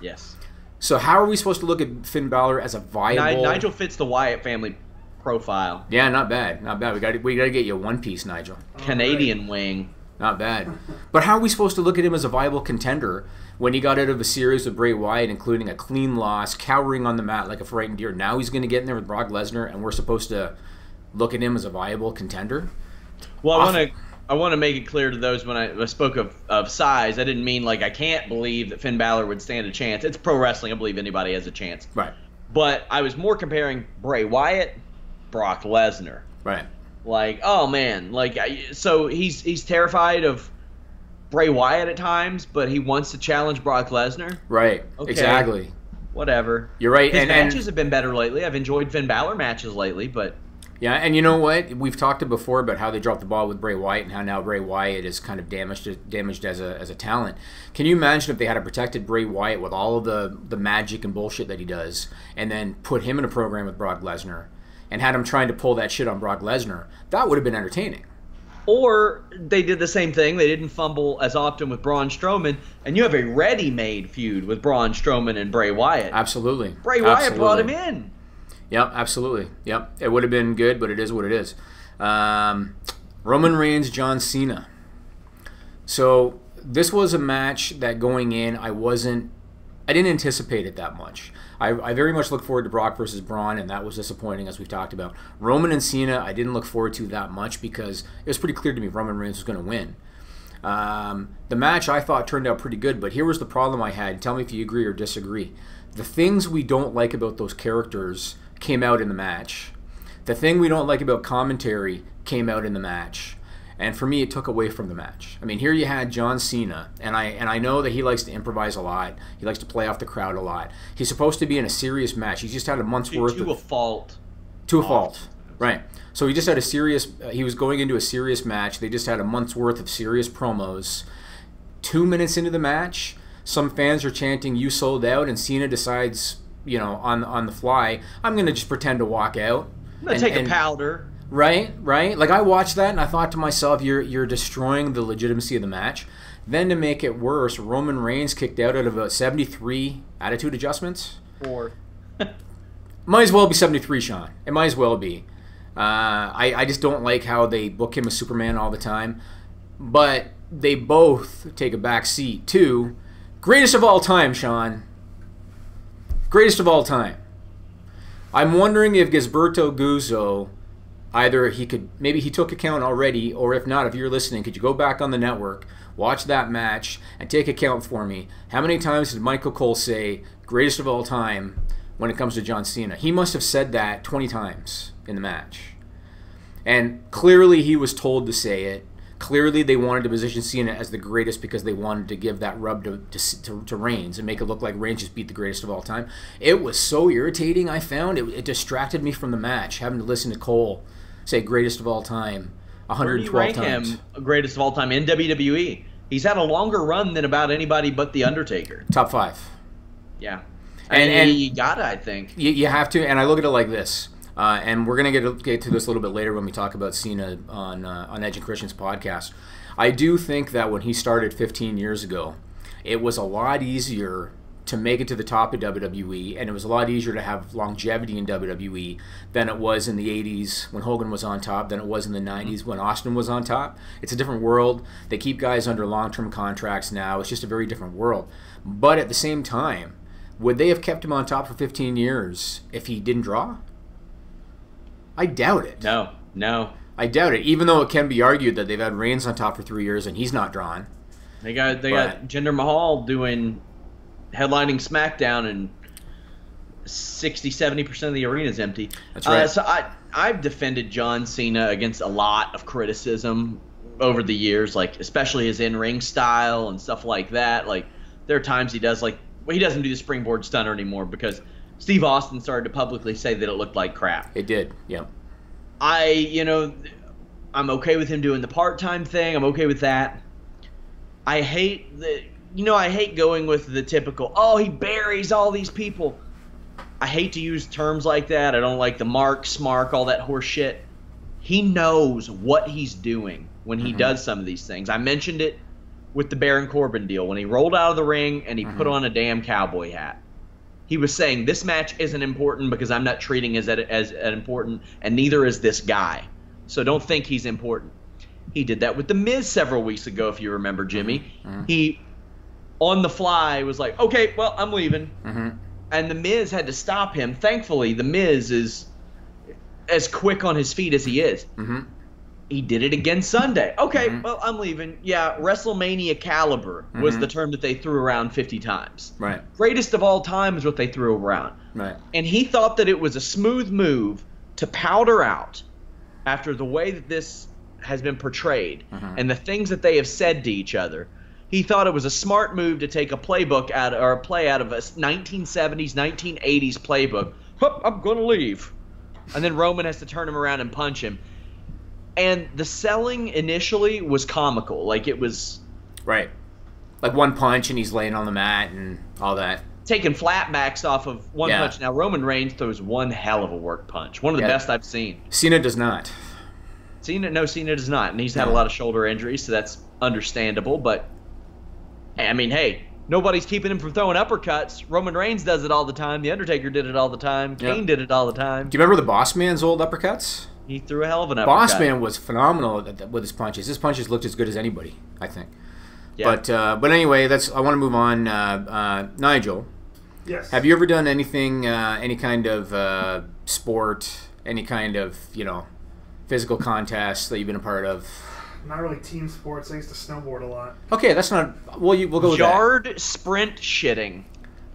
Yes. So how are we supposed to look at Finn Balor as a viable... Nigel fits the Wyatt family profile. Yeah, not bad. Not bad. We got to get you a one-piece, Nigel. Canadian wing. Not bad. But how are we supposed to look at him as a viable contender when he got out of a series with Bray Wyatt, including a clean loss, cowering on the mat like a frightened deer? Now he's going to get in there with Brock Lesnar, and we're supposed to look at him as a viable contender? Well, I want to make it clear to those when I spoke of size, I didn't mean like I can't believe that Finn Balor would stand a chance. It's pro wrestling. I believe anybody has a chance. Right. But I was more comparing Bray Wyatt, Brock Lesnar. Right. Like, oh man, like so he's terrified of Bray Wyatt at times, but he wants to challenge Brock Lesnar. Right. Okay. Exactly. Whatever. You're right. His matches have been better lately. I've enjoyed Finn Balor matches lately, but yeah, and you know what? We've talked before about how they dropped the ball with Bray Wyatt and how now Bray Wyatt is kind of damaged as a talent. Can you imagine if they had protected Bray Wyatt with all of the magic and bullshit that he does, and then put him in a program with Brock Lesnar, and had him trying to pull that shit on Brock Lesnar? That would have been entertaining. Or they did the same thing. They didn't fumble as often with Braun Strowman, and you have a ready-made feud with Braun Strowman and Bray Wyatt. Absolutely. Bray Wyatt brought him in. Yep, absolutely. Yep, it would have been good, but it is what it is. Roman Reigns, John Cena. So this was a match that going in, I didn't anticipate it that much. I very much look forward to Brock versus Braun, and that was disappointing, as we've talked about. Roman and Cena, I didn't look forward to that much because it was pretty clear to me Roman Reigns was going to win. The match I thought turned out pretty good, but here was the problem I had. Tell me if you agree or disagree. The things we don't like about those characters came out in the match. The thing we don't like about commentary came out in the match. And for me, it took away from the match. I mean, here you had John Cena, and I know that he likes to improvise a lot. He likes to play off the crowd a lot. He's supposed to be in a serious match. He's just had a month's worth of... To a fault. To a fault, right. So he just had a serious... he was going into a serious match. They just had a month's worth of serious promos. 2 minutes into the match, some fans are chanting, "You sold out," and Cena decides, you know, on the fly, I'm going to just pretend to walk out. I'm going to take a powder. Right. Like, I watched that and I thought to myself, you're destroying the legitimacy of the match. Then to make it worse, Roman Reigns kicked out of about 73 attitude adjustments. 4. Might as well be 73, Sean. It might as well be. I just don't like how they book him as Superman all the time. But they both take a back seat to greatest of all time, Sean. Greatest of all time. I'm wondering if Gisberto Guzzo... either maybe he took account already, or if not, if you're listening, could you go back on the network, watch that match, and take account for me? How many times did Michael Cole say, greatest of all time, when it comes to John Cena? He must have said that 20 times in the match. And clearly he was told to say it. Clearly they wanted to position Cena as the greatest because they wanted to give that rub to Reigns and make it look like Reigns just beat the greatest of all time. It was so irritating, I found. It distracted me from the match, having to listen to Cole say greatest of all time 112 times. Where do you rank him greatest of all time in WWE? He's had a longer run than about anybody but The Undertaker. Top 5. Yeah. And you gotta, I think. You have to, and I look at it like this. And we're going to get to this a little bit later when we talk about Cena on Edge and Christian's podcast. I do think that when he started 15 years ago, it was a lot easier to make it to the top of WWE, and it was a lot easier to have longevity in WWE than it was in the 80s when Hogan was on top, than it was in the 90s when Austin was on top. It's a different world. They keep guys under long-term contracts now. It's just a very different world. But at the same time, would they have kept him on top for 15 years if he didn't draw? I doubt it. No. I doubt it, even though it can be argued that they've had Reigns on top for 3 years and he's not drawn. They got Jinder Mahal headlining SmackDown, and 60-70% of the arena is empty. That's right. So I've defended John Cena against a lot of criticism over the years, like especially his in-ring style and stuff like that. Like there are times he doesn't do the springboard stunner anymore because Steve Austin started to publicly say that it looked like crap. It did, yeah. I'm okay with him doing the part-time thing. I'm okay with that. I hate going with the typical, he buries all these people. I hate to use terms like that. I don't like the smark, all that horse shit. He knows what he's doing. when he does some of these things. I mentioned it with the Baron Corbin deal when he rolled out of the ring and he put on a damn cowboy hat. He was saying, this match isn't important because I'm not treating it as important, and neither is this guy. So don't think he's important. He did that with The Miz several weeks ago, if you remember, Jimmy. He, on the fly, was like, okay, well, I'm leaving. And The Miz had to stop him. Thankfully, The Miz is as quick on his feet as he is. He did it again Sunday. Okay, well, I'm leaving. Yeah, WrestleMania caliber was the term that they threw around 50 times. Right. Greatest of all time is what they threw around. Right. And he thought that it was a smooth move to powder out after the way that this has been portrayed and the things that they have said to each other. He thought it was a smart move to take a playbook out or a play out of a 1970s, 1980s playbook. Hup, I'm going to leave. And then Roman has to turn him around and punch him. And the selling initially was comical. Like, it was... Right. Like one punch and he's laying on the mat and all that. Taking flatbacks off of one punch. Now, Roman Reigns throws one hell of a work punch. One of the best I've seen. Cena does not. Cena does not. And he's had a lot of shoulder injuries, so that's understandable. But, I mean, hey, nobody's keeping him from throwing uppercuts. Roman Reigns does it all the time. The Undertaker did it all the time. Kane did it all the time. Do you remember the Boss Man's old uppercuts? He threw a hell of an uppercut. Boss Man was phenomenal with his punches. His punches looked as good as anybody, I think. Yeah. But anyway, I want to move on. Nigel. Yes. Have you ever done anything, any kind of sport, any kind of physical contest that you've been a part of? Not really team sports. I used to snowboard a lot. Okay, that's not. We'll go with Yard sprint shitting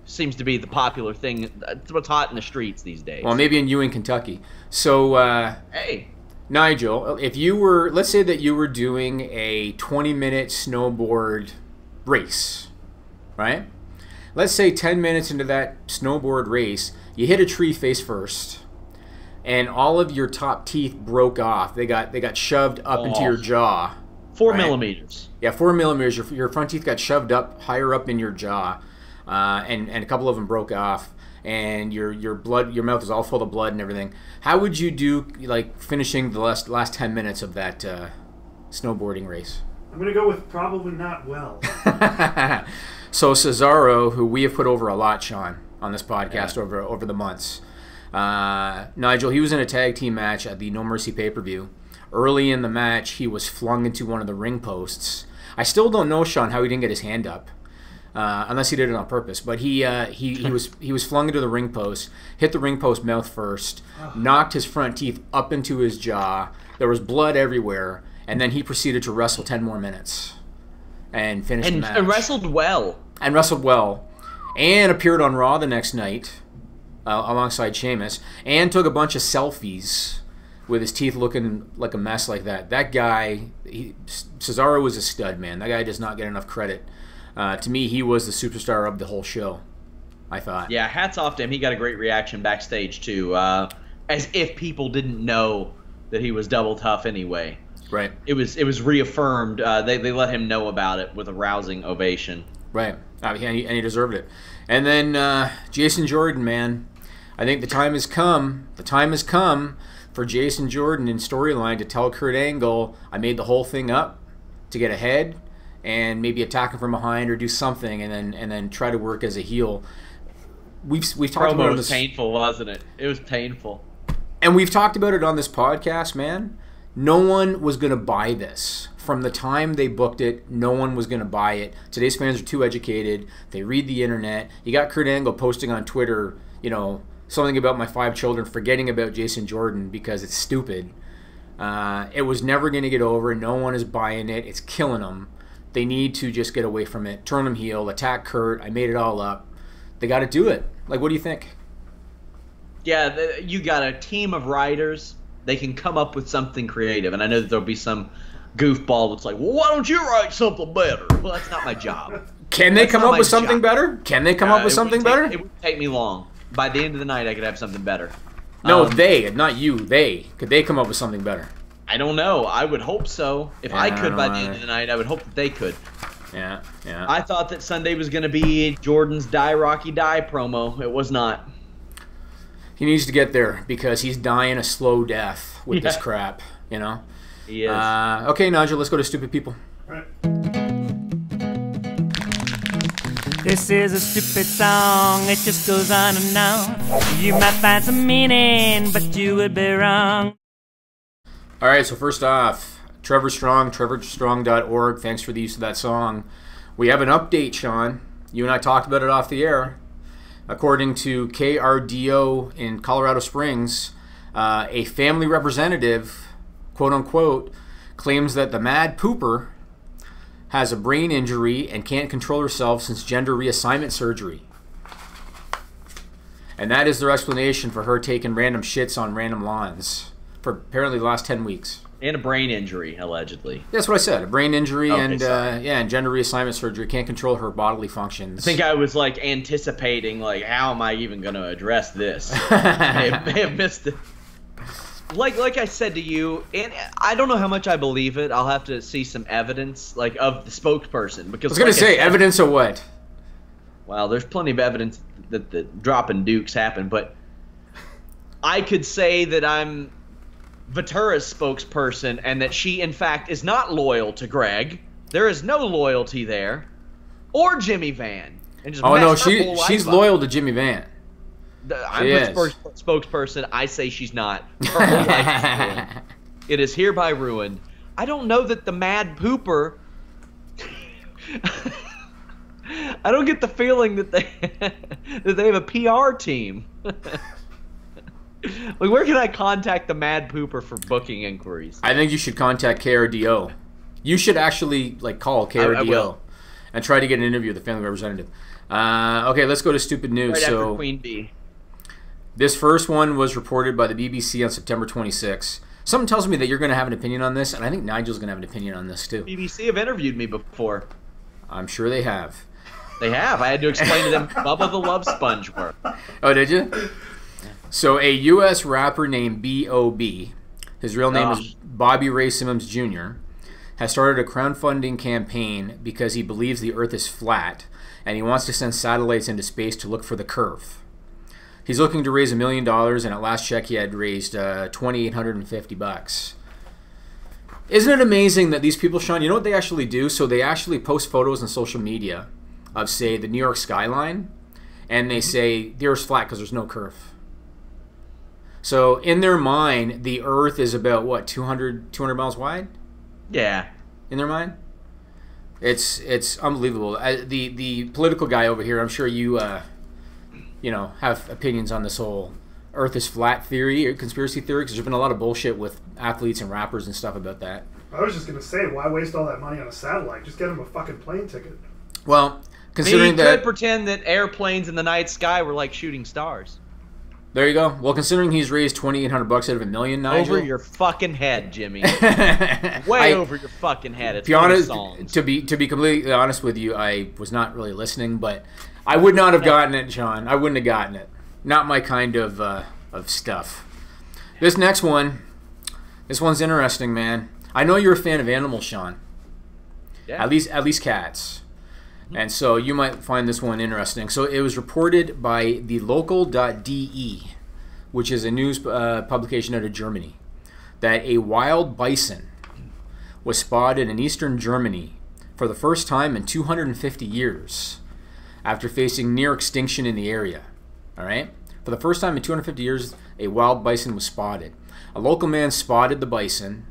seems to be the popular thing. It's what's hot in the streets these days. Well, maybe in Ewing, Kentucky. So, hey, Nigel, if you were, let's say that you were doing a 20-minute snowboard race, right? Let's say 10 minutes into that snowboard race, you hit a tree face first, and all of your top teeth broke off. They got shoved up into your jaw. 4 millimeters. Yeah, 4 millimeters. Your front teeth got shoved up higher up in your jaw. And a couple of them broke off, and your mouth is all full of blood and everything. How would you do, like, finishing the last 10 minutes of that snowboarding race? I'm gonna go with probably not well. So Cesaro, who we have put over a lot, Sean, on this podcast over the months. Nigel, he was in a tag team match at the No Mercy pay-per-view. Early in the match, he was flung into one of the ring posts. I still don't know, Sean, how he didn't get his hand up. Unless he did it on purpose, but he was flung into the ring post, hit the ring post mouth first, knocked his front teeth up into his jaw. There was blood everywhere, and then he proceeded to wrestle 10 more minutes and finished the match. And wrestled well. And appeared on Raw the next night alongside Sheamus, and took a bunch of selfies with his teeth looking like a mess like that. That guy, Cesaro was a stud, man. That guy does not get enough credit. To me, he was the superstar of the whole show, I thought. Yeah, hats off to him. He got a great reaction backstage, too. As if people didn't know that he was double tough anyway. Right. It was reaffirmed. They let him know about it with a rousing ovation. Right. And he deserved it. And then Jason Jordan, man. I think the time has come. The time has come for Jason Jordan in storyline to tell Kurt Angle, I made the whole thing up to get ahead, and maybe attack him from behind or do something, and then try to work as a heel. We've talked about it. It was painful, wasn't it? It was painful. And we've talked about it on this podcast, man. No one was going to buy this. From the time they booked it, no one was going to buy it. Today's fans are too educated. They read the internet. You got Kurt Angle posting on Twitter, something about my 5 children, forgetting about Jason Jordan because it's stupid. It was never going to get over. No one is buying it. It's killing them. They need to just get away from it, turn him heel, attack Kurt. I made it all up. They got to do it. Like, what do you think? Yeah, you got a team of writers. They can come up with something creative. And I know that there'll be some goofball that's like, well, why don't you write something better? Well, that's not my job. Can they come up with something better? Can they come up with something better? It wouldn't take me long. By the end of the night, I could have something better. No, they, not you. They. Could they come up with something better? I don't know. I would hope so. If I could by the end of the night, I would hope that they could. Yeah. I thought that Sunday was going to be Jordan's Die Rocky Die promo. It was not. He needs to get there because he's dying a slow death with this crap, He is. Okay, Nigel, let's go to stupid people. All right. This is a stupid song, it just goes on and on. You might find some meaning, but you would be wrong. All right, so first off, Trevor Strong, trevorstrong.org. Thanks for the use of that song. We have an update, Sean. You and I talked about it off the air. According to KRDO in Colorado Springs, a family representative, quote unquote, claims that the Mad Pooper has a brain injury and can't control herself since gender reassignment surgery. And that is their explanation for her taking random shits on random lawns for apparently the last 10 weeks. And a brain injury, allegedly. That's what I said. A brain injury Okay, and sorry. and gender reassignment surgery. Can't control her bodily functions. I think I was like anticipating, like, how am I even going to address this? I may have missed it. Like I said to you, and I don't know how much I believe it. I'll have to see some evidence, like, of the spokesperson. Because I was going to say, evidence of what? Well, there's plenty of evidence that the dropping dukes happen, but I could say that I'm Vetera's spokesperson and that she, in fact, is not loyal to Greg. There is no loyalty there. Or Jimmy Van. And just Oh, no, messed her whole she's life up. loyal to Jimmy Van. I'm the spokesperson. I say she's not. Her whole life is ruined. It is hereby ruined. I don't know that the Mad Pooper... I don't get the feeling that they have a PR team. Like, where can I contact the Mad Pooper for booking inquiries? I think you should contact KRDO. You should actually call KRDO I will. and try to get an interview with the family representative. Okay, let's go to stupid news. Right so after Queen Bee. This first one was reported by the BBC on September 26. Something tells me that you're going to have an opinion on this, and I think Nigel's going to have an opinion on this too. BBC have interviewed me before. I'm sure they have. They have. I had to explain to them Bubba the Love Sponge work. Oh, did you? So a U.S. rapper named B.O.B., his real name is Bobby Ray Simmons Jr., has started a crowdfunding campaign because he believes the Earth is flat, and he wants to send satellites into space to look for the curve. He's looking to raise $1 million, and at last check he had raised $2,850. Isn't it amazing that these people, Sean, you know what they actually do? So they actually post photos on social media of, say, the New York skyline, and they say the Earth's flat because there's no curve. So in their mind, the Earth is about, what, 200 miles wide? Yeah. In their mind? It's unbelievable. The political guy over here, I'm sure you have opinions on this whole Earth is flat theory or conspiracy theory, because there's been a lot of bullshit with athletes and rappers and stuff about that. I was just going to say, why waste all that money on a satellite? Just get them a fucking plane ticket. Well, considering Maybe you that... could pretend that airplanes in the night sky were like shooting stars. There you go. Well, considering he's raised $2,800 out of $1 million, Nigel... Over your fucking head, Jimmy. Way over your fucking head. It's one of the songs. To be completely honest with you, I was not really listening, but I would not have gotten it, Sean. I wouldn't have gotten it. Not my kind of stuff. This next one, this one's interesting, man. I know you're a fan of animals, Sean. Yeah. At least cats. And so you might find this one interesting. So it was reported by the local.de, which is a news publication out of Germany, that a wild bison was spotted in eastern Germany for the first time in 250 years after facing near extinction in the area. All right? For the first time in 250 years, a wild bison was spotted. A local man spotted the bison,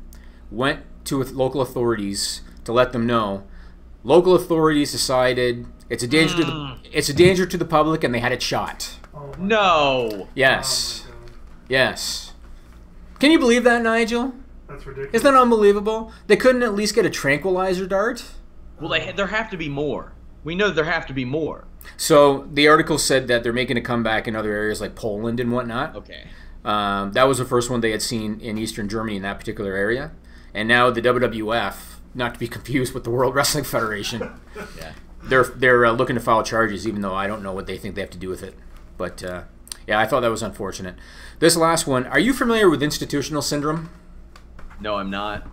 went to local authorities to let them know. Local authorities decided it's a danger to the public, and they had it shot. Oh my No. Yes. Oh my God. Yes. Can you believe that, Nigel? That's ridiculous. Isn't that unbelievable? They couldn't at least get a tranquilizer dart? Well, there have to be more. We know there have to be more. So the article said that they're making a comeback in other areas like Poland and whatnot. Okay. That was the first one they had seen in Eastern Germany in that particular area. And now the WWF, not to be confused with the World Wrestling Federation, Yeah. they're looking to file charges, even though I don't know what they think they have to do with it. But yeah, I thought that was unfortunate. This last one, are you familiar with institutional syndrome? No, I'm not.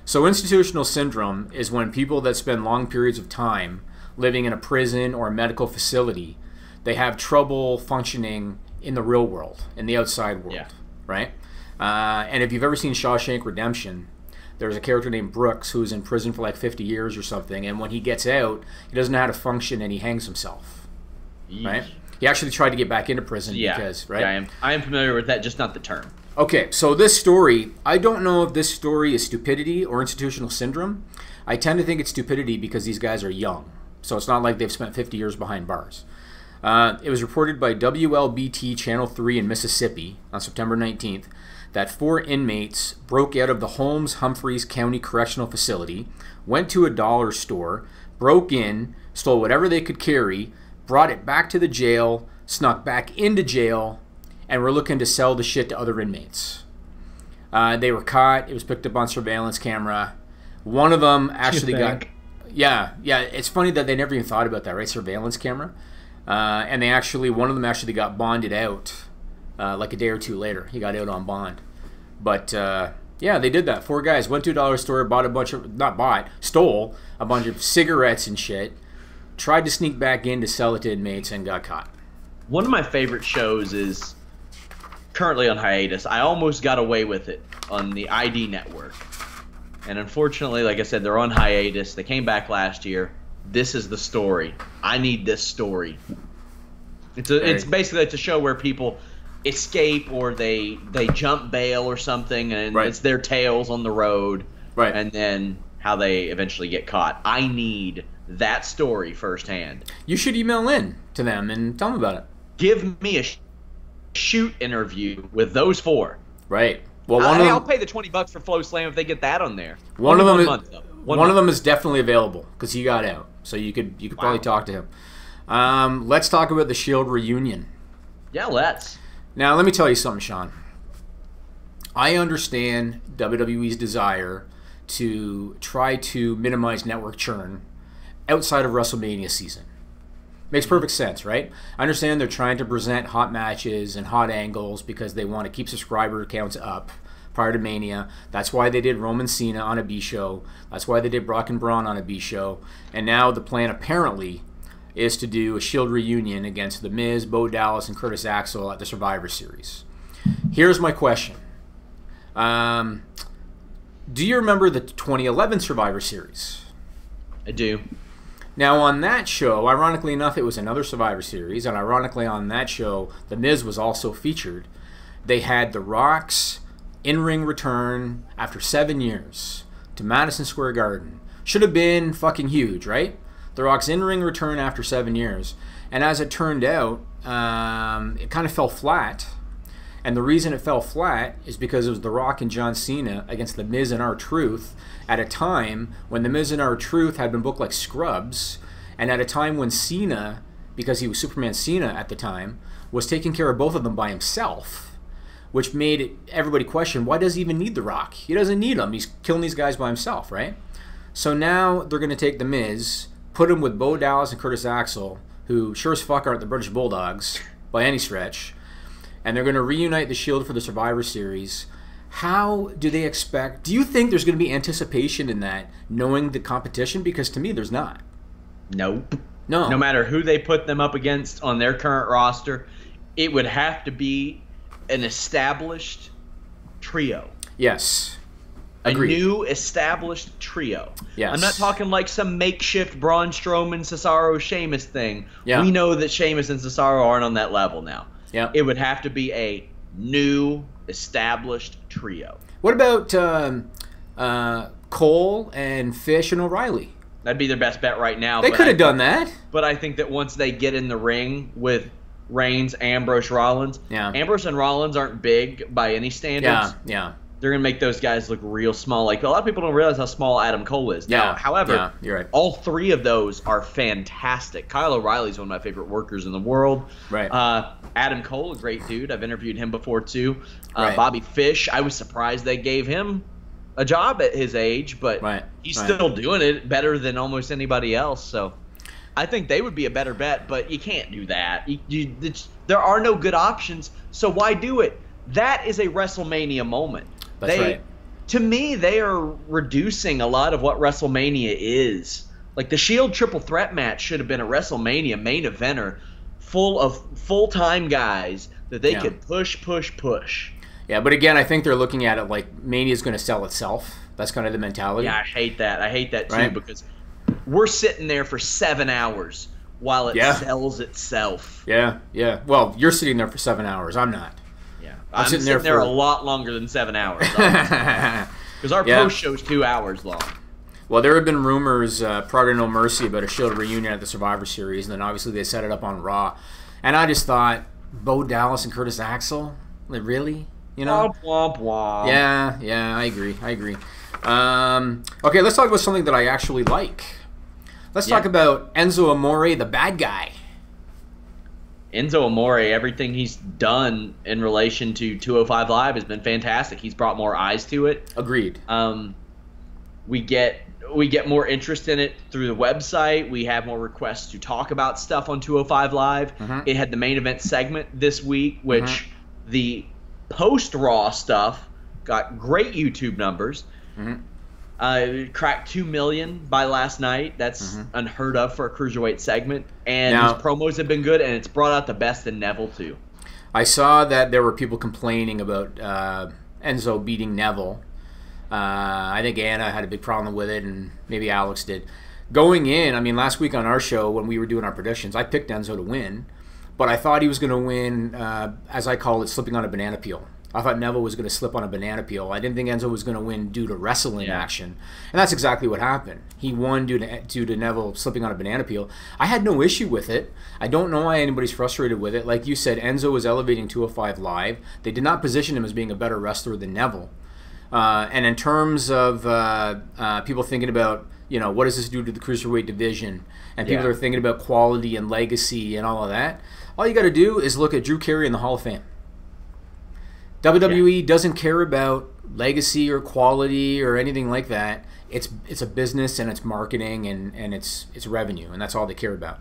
So institutional syndrome is when people that spend long periods of time living in a prison or a medical facility, they have trouble functioning in the real world, in the outside world, Yeah. right? And if you've ever seen Shawshank Redemption, There's a character named Brooks who's in prison for like 50 years or something, and when he gets out, he doesn't know how to function and he hangs himself. Right? He actually tried to get back into prison because, right? Yeah, I am familiar with that, just not the term. Okay, so this story, I don't know if this story is stupidity or institutional syndrome. I tend to think it's stupidity because these guys are young. So it's not like they've spent 50 years behind bars. It was reported by WLBT Channel 3 in Mississippi on September 19th that 4 inmates broke out of the Holmes-Humphreys County Correctional Facility, went to a dollar store, broke in, stole whatever they could carry, brought it back to the jail, snuck back into jail, and were looking to sell the shit to other inmates. They were caught. It was picked up on surveillance camera. One of them actually got... Yeah. It's funny that they never even thought about that, right? Surveillance camera. And one of them actually got bonded out like a day or two later. He got out on bond. But, yeah, they did that. 4 guys went to a dollar store, stole a bunch of cigarettes and shit, tried to sneak back in to sell it to inmates, and got caught. One of my favorite shows is currently on hiatus. I almost got away with it on the ID network. And unfortunately, like I said, they're on hiatus. They came back last year. This is the story. I need this story. It's basically a show where people escape or they jump bail or something, and it's their tales on the road, and then how they eventually get caught. I need that story firsthand. You should email in to them and tell them about it. Give me a shoot interview with those 4. Right. Well, I'll pay the $20 for FloSlam if they get that on there. One of them is definitely available because he got out, so you could probably talk to him. Let's talk about the Shield reunion. Yeah, let's. Now, let me tell you something, Sean. I understand WWE's desire to try to minimize network churn outside of WrestleMania season. Makes perfect sense, right? I understand they're trying to present hot matches and hot angles because they want to keep subscriber counts up prior to Mania. That's why they did Roman Cena on a B show. That's why they did Brock and Braun on a B show. And now the plan apparently is to do a Shield reunion against The Miz, Bo Dallas, and Curtis Axel at the Survivor Series. Here's my question. Do you remember the 2011 Survivor Series? I do. Now, on that show, ironically enough, it was another Survivor Series, and ironically on that show, The Miz was also featured. They had The Rock's in-ring return after 7 years to Madison Square Garden. Should have been fucking huge, right? The Rock's in-ring return after 7 years. And as it turned out, it kind of fell flat. And the reason it fell flat is because it was The Rock and John Cena against The Miz and R-Truth at a time when The Miz and R-Truth had been booked like scrubs, and at a time when Cena, because he was Superman Cena at the time, was taking care of both of them by himself, which made everybody question, why does he even need The Rock? He doesn't need him. He's killing these guys by himself, right? So now they're going to take The Miz, put him with Bo Dallas and Curtis Axel, who sure as fuck aren't the British Bulldogs by any stretch, and they're going to reunite the Shield for the Survivor Series. How do they expect... Do you think there's going to be anticipation in that, knowing the competition? Because to me, there's not. Nope. No. No matter who they put them up against on their current roster, it would have to be an established trio. Yes. Agreed. A new established trio. Yes. I'm not talking like some makeshift Braun Strowman, Cesaro, Sheamus thing. Yeah. We know that Sheamus and Cesaro aren't on that level now. Yeah. It would have to be a new established trio. What about Cole and Fish and O'Reilly? That'd be their best bet right now. They could have done that. But I think that once they get in the ring with Reigns, Ambrose, Rollins, Ambrose and Rollins aren't big by any standards. Yeah. They're going to make those guys look real small. Like, a lot of people don't realize how small Adam Cole is. Now, however, you're right. All 3 of those are fantastic. Kyle O'Reilly's one of my favorite workers in the world. Right. Adam Cole, a great dude. I've interviewed him before, too. Right. Bobby Fish, I was surprised they gave him a job at his age, but he's still doing it better than almost anybody else. So I think they would be a better bet, but you can't do that. There are no good options, so why do it? That is a WrestleMania moment. That's right. To me, they are reducing a lot of what WrestleMania is. Like, the Shield Triple Threat match should have been a WrestleMania main eventer full of full-time guys that they could push. Yeah, but again, I think they're looking at it like Mania's going to sell itself. That's kind of the mentality. Yeah, I hate that. I hate that too, Right. because we're sitting there for 7 hours while it sells itself. Yeah, yeah. Well, you're sitting there for 7 hours. I'm not. Yeah, I'm sitting there a lot longer than 7 hours. Because our post show's 2 hours long. Well, there have been rumors prior to No Mercy about a Shield reunion at the Survivor Series, and then obviously they set it up on Raw. And I just thought, Bo Dallas and Curtis Axel? Like, really? You know? Womp, womp, womp. Yeah, I agree. Okay, let's talk about something that I actually like. Let's talk about Enzo Amore, the bad guy. Enzo Amore, everything he's done in relation to 205 Live has been fantastic. He's brought more eyes to it. Agreed. We get more interest in it through the website. We have more requests to talk about stuff on 205 Live. Mm-hmm. It had the main event segment this week, which the post-Raw stuff got great YouTube numbers. It cracked 2 million by last night. That's unheard of for a cruiserweight segment. And his promos have been good, and it's brought out the best in Neville, too. I saw that there were people complaining about Enzo beating Neville. I think Anna had a big problem with it, and maybe Alex did. Going in, I mean, last week on our show when we were doing our predictions, I picked Enzo to win, but I thought he was going to win, as I call it, slipping on a banana peel. I thought Neville was going to slip on a banana peel. I didn't think Enzo was going to win due to wrestling action, and that's exactly what happened. He won due to Neville slipping on a banana peel. I had no issue with it. I don't know why anybody's frustrated with it. Like you said, Enzo was elevating 205 Live. They did not position him as being a better wrestler than Neville. And in terms of people thinking about, what does this do to the cruiserweight division, and people are thinking about quality and legacy and all of that, all you got to do is look at Drew Carey in the Hall of Fame. WWE doesn't care about legacy or quality or anything like that. It's a business, and it's marketing, and it's revenue, and that's all they care about.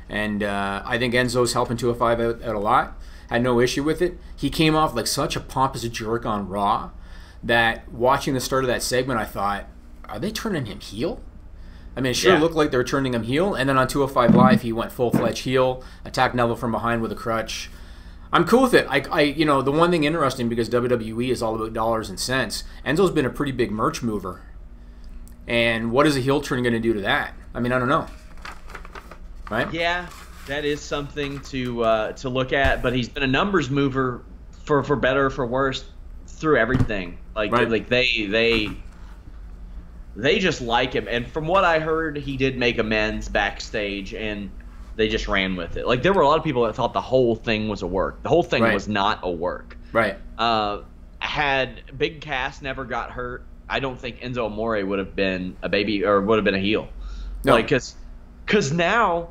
And I think Enzo's helping 205 out a lot. Had no issue with it. He came off like such a pompous jerk on Raw that watching the start of that segment, I thought, are they turning him heel? I mean, it sure looked like they were turning him heel. And then on 205 Live, he went full-fledged heel, attacked Neville from behind with a crutch. I'm cool with it. The one thing interesting, because WWE is all about dollars and cents, Enzo's been a pretty big merch mover. And what is a heel turn going to do to that? I mean, I don't know. Right? Yeah, that is something to look at. But he's been a numbers mover for better or for worse through everything. Like they just like him. And from what I heard, he did make amends backstage, and they just ran with it. Like, there were a lot of people that thought the whole thing was a work. The whole thing was not a work. Right. Had Big Cass never got hurt, I don't think Enzo Amore would have been a baby, or would have been a heel. No. Like, because now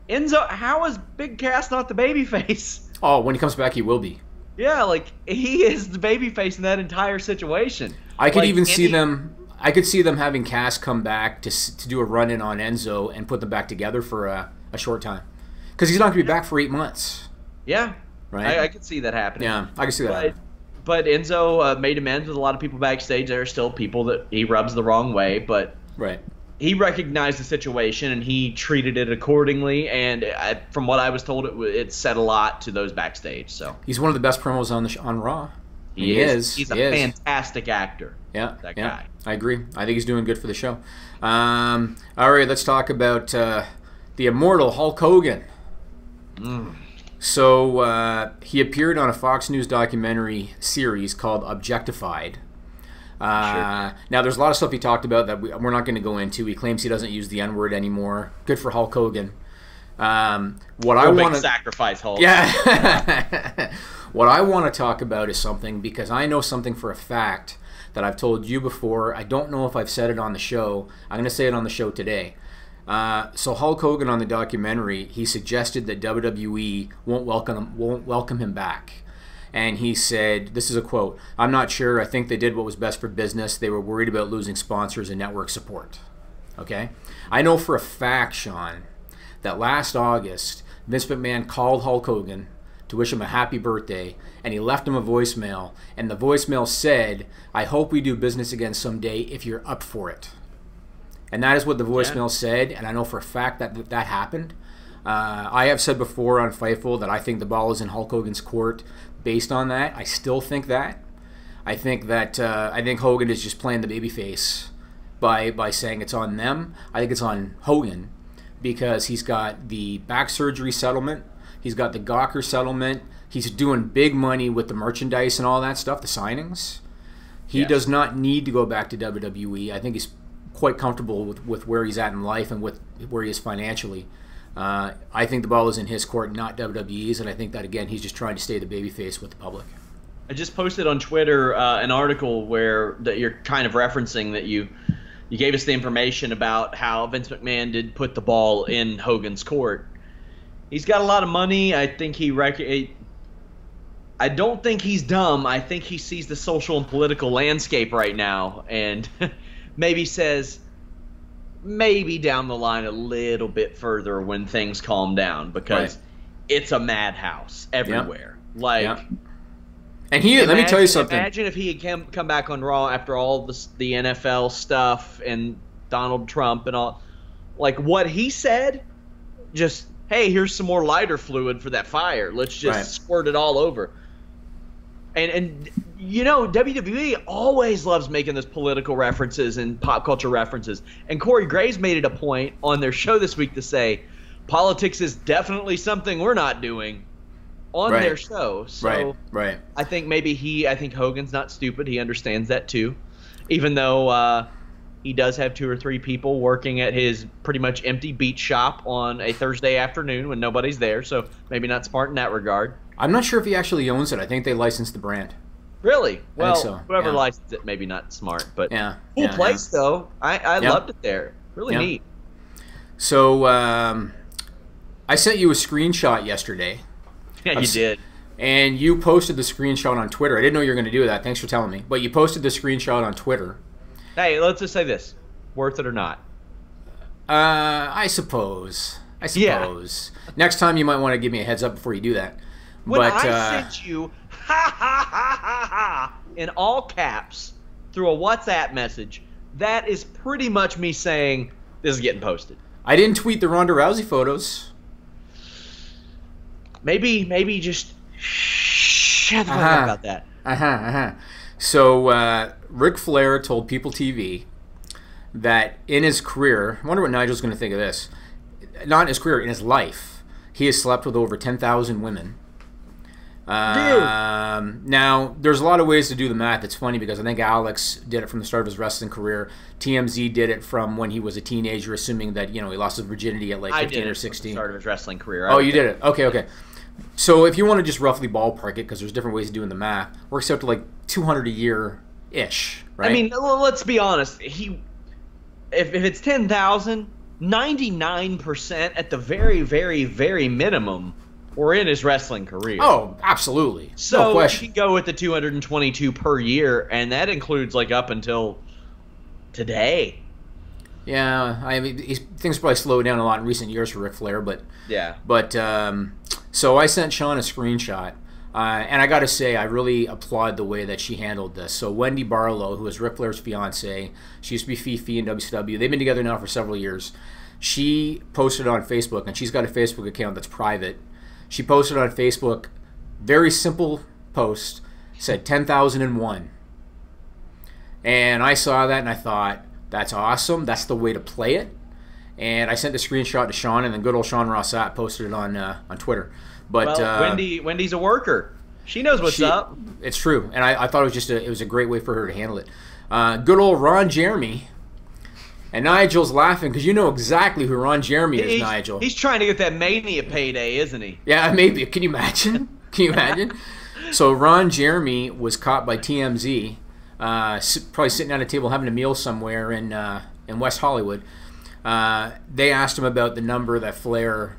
Enzo, how is Big Cass not the baby face? Oh, when he comes back, he will be. Yeah, like, he is the baby face in that entire situation. I could even see them. I could see them having Cass come back to do a run-in on Enzo and put them back together for a short time, because he's not going to be back for 8 months. Yeah, right. I could see that happening. Yeah, I could see that happening. But Enzo made amends with a lot of people backstage. There are still people that he rubs the wrong way, but he recognized the situation and he treated it accordingly. And from what I was told, it said a lot to those backstage. So he's one of the best promos on Raw. He is. He's a fantastic actor. Yeah, that guy. I agree. I think he's doing good for the show. All right, let's talk about the immortal Hulk Hogan. So he appeared on a Fox News documentary series called Objectified. Now, there's a lot of stuff he talked about that we're not going to go into. He claims he doesn't use the N-word anymore. Good for Hulk Hogan. Sacrifice, Hulk. Yeah. What I want to talk about is something, because I know something for a fact that I've told you before. I don't know if I've said it on the show. I'm going to say it on the show today. So Hulk Hogan, on the documentary, he suggested that WWE won't welcome him back. And he said, this is a quote, "I'm not sure. I think they did what was best for business. They were worried about losing sponsors and network support." Okay? I know for a fact, Sean, that last August, Vince McMahon called Hulk Hogan to wish him a happy birthday, and he left him a voicemail. And the voicemail said, "I hope we do business again someday if you're up for it." And that is what the voicemail said, and I know for a fact that happened. I have said before on Fightful that I think the ball is in Hulk Hogan's court based on that. I still think that. I think Hogan is just playing the babyface by saying it's on them. I think it's on Hogan because he's got the back surgery settlement. He's got the Gawker settlement. He's doing big money with the merchandise and all that stuff, the signings. He does not need to go back to WWE. I think he's quite comfortable with where he's at in life and with where he is financially. I think the ball is in his court, not WWE's, and I think that, again, he's just trying to stay the babyface with the public. I just posted on Twitter an article that you're kind of referencing, that you gave us the information about how Vince McMahon did put the ball in Hogan's court. He's got a lot of money. I think I don't think he's dumb. I think he sees the social and political landscape right now and maybe says maybe down the line a little bit further when things calm down, because it's a madhouse everywhere. Yep. And let me tell you something. Imagine if he had come back on Raw after all the NFL stuff and Donald Trump and all. Like, what he said, just, hey, here's some more lighter fluid for that fire. Let's just squirt it all over. And you know, WWE always loves making those political references and pop culture references. And Corey Graves made it a point on their show this week to say, politics is definitely something we're not doing on their show. So I think I think Hogan's not stupid. He understands that too. Even though he does have 2 or 3 people working at his pretty much empty beach shop on a Thursday afternoon when nobody's there. So maybe not smart in that regard. I'm not sure if he actually owns it. I think they licensed the brand. Really? Well, so. Whoever licensed it, maybe not smart. But cool place, though. I loved it there. Really neat. So I sent you a screenshot yesterday. Yeah, you did. And you posted the screenshot on Twitter. I didn't know you were going to do that. Thanks for telling me. But you posted the screenshot on Twitter. Hey, let's just say this. Worth it or not? I suppose. Next time you might want to give me a heads up before you do that. When I sent you in all caps through a WhatsApp message, that is pretty much me saying this is getting posted. I didn't tweet the Ronda Rousey photos. Maybe just shut the fuck up about that. So Ric Flair told People TV that in his career, I wonder what Nigel's going to think of this. Not in his career, in his life, he has slept with over 10,000 women. Now, there's a lot of ways to do the math. It's funny because I think Alex did it from the start of his wrestling career. TMZ did it from when he was a teenager, assuming that, he lost his virginity at like 15 or 16. From the start of his wrestling career. Oh, you did it. Okay. So if you want to just roughly ballpark it, because there's different ways of doing the math, works out to like 200 a year-ish, right? I mean, let's be honest. If it's 10,000, 99% at the very, very, very minimum were in his wrestling career. Oh, absolutely. So no question. You can go with the 222 per year, and that includes like up until today. Yeah, I mean, things probably slowed down a lot in recent years for Ric Flair, but so I sent Sean a screenshot, and I got to say, I really applaud the way that she handled this. So Wendy Barlow, who is Ric Flair's fiance, she used to be Fifi in WCW. They've been together now for several years. She posted on Facebook, and she's got a Facebook account that's private. She posted on Facebook, very simple post, said 10,001. And I saw that and I thought, that's awesome. That's the way to play it. And I sent the screenshot to Sean, and then good old Sean Ross Sapp posted it on Twitter. But Wendy's a worker. She knows what's up. It's true, and I thought it was a great way for her to handle it. Good old Ron Jeremy, and Nigel's laughing because you know exactly who Ron Jeremy is, Nigel. He's trying to get that Mania payday, isn't he? Yeah, maybe. Can you imagine? So Ron Jeremy was caught by TMZ, probably sitting at a table having a meal somewhere in West Hollywood. They asked him about the number that Flair,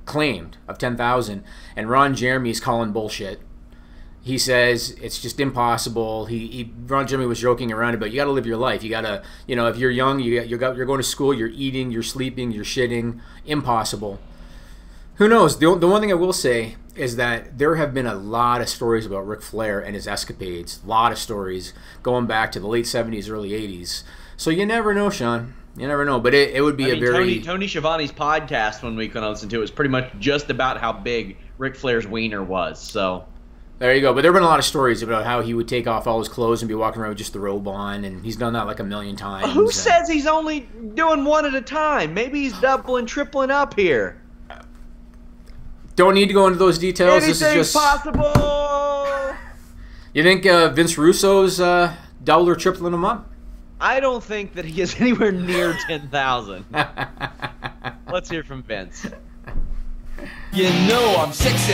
claimed of 10,000, and Ron Jeremy's calling bullshit. He says it's just impossible. Ron Jeremy was joking around about, you got to live your life. You got to, if you're young, you're going to school, you're eating, you're sleeping, you're shitting. Impossible. Who knows? The one thing I will say is that there have been a lot of stories about Ric Flair and his escapades. A lot of stories going back to the late 70s, early 80s. So you never know, Sean. You never know. But it would be Tony Schiavone's podcast one week when I listened to it was pretty much just about how big Ric Flair's wiener was. So There you go. But there have been a lot of stories about how he would take off all his clothes and be walking around with just the robe on, and he's done that like a million times. Who says he's only doing one at a time? Maybe he's doubling, tripling up here. Don't need to go into those details. Anything's this is just possible. You think Vince Russo's double or tripling him up? I don't think that he is anywhere near 10,000. Let's hear from Vince. You know I'm sexy,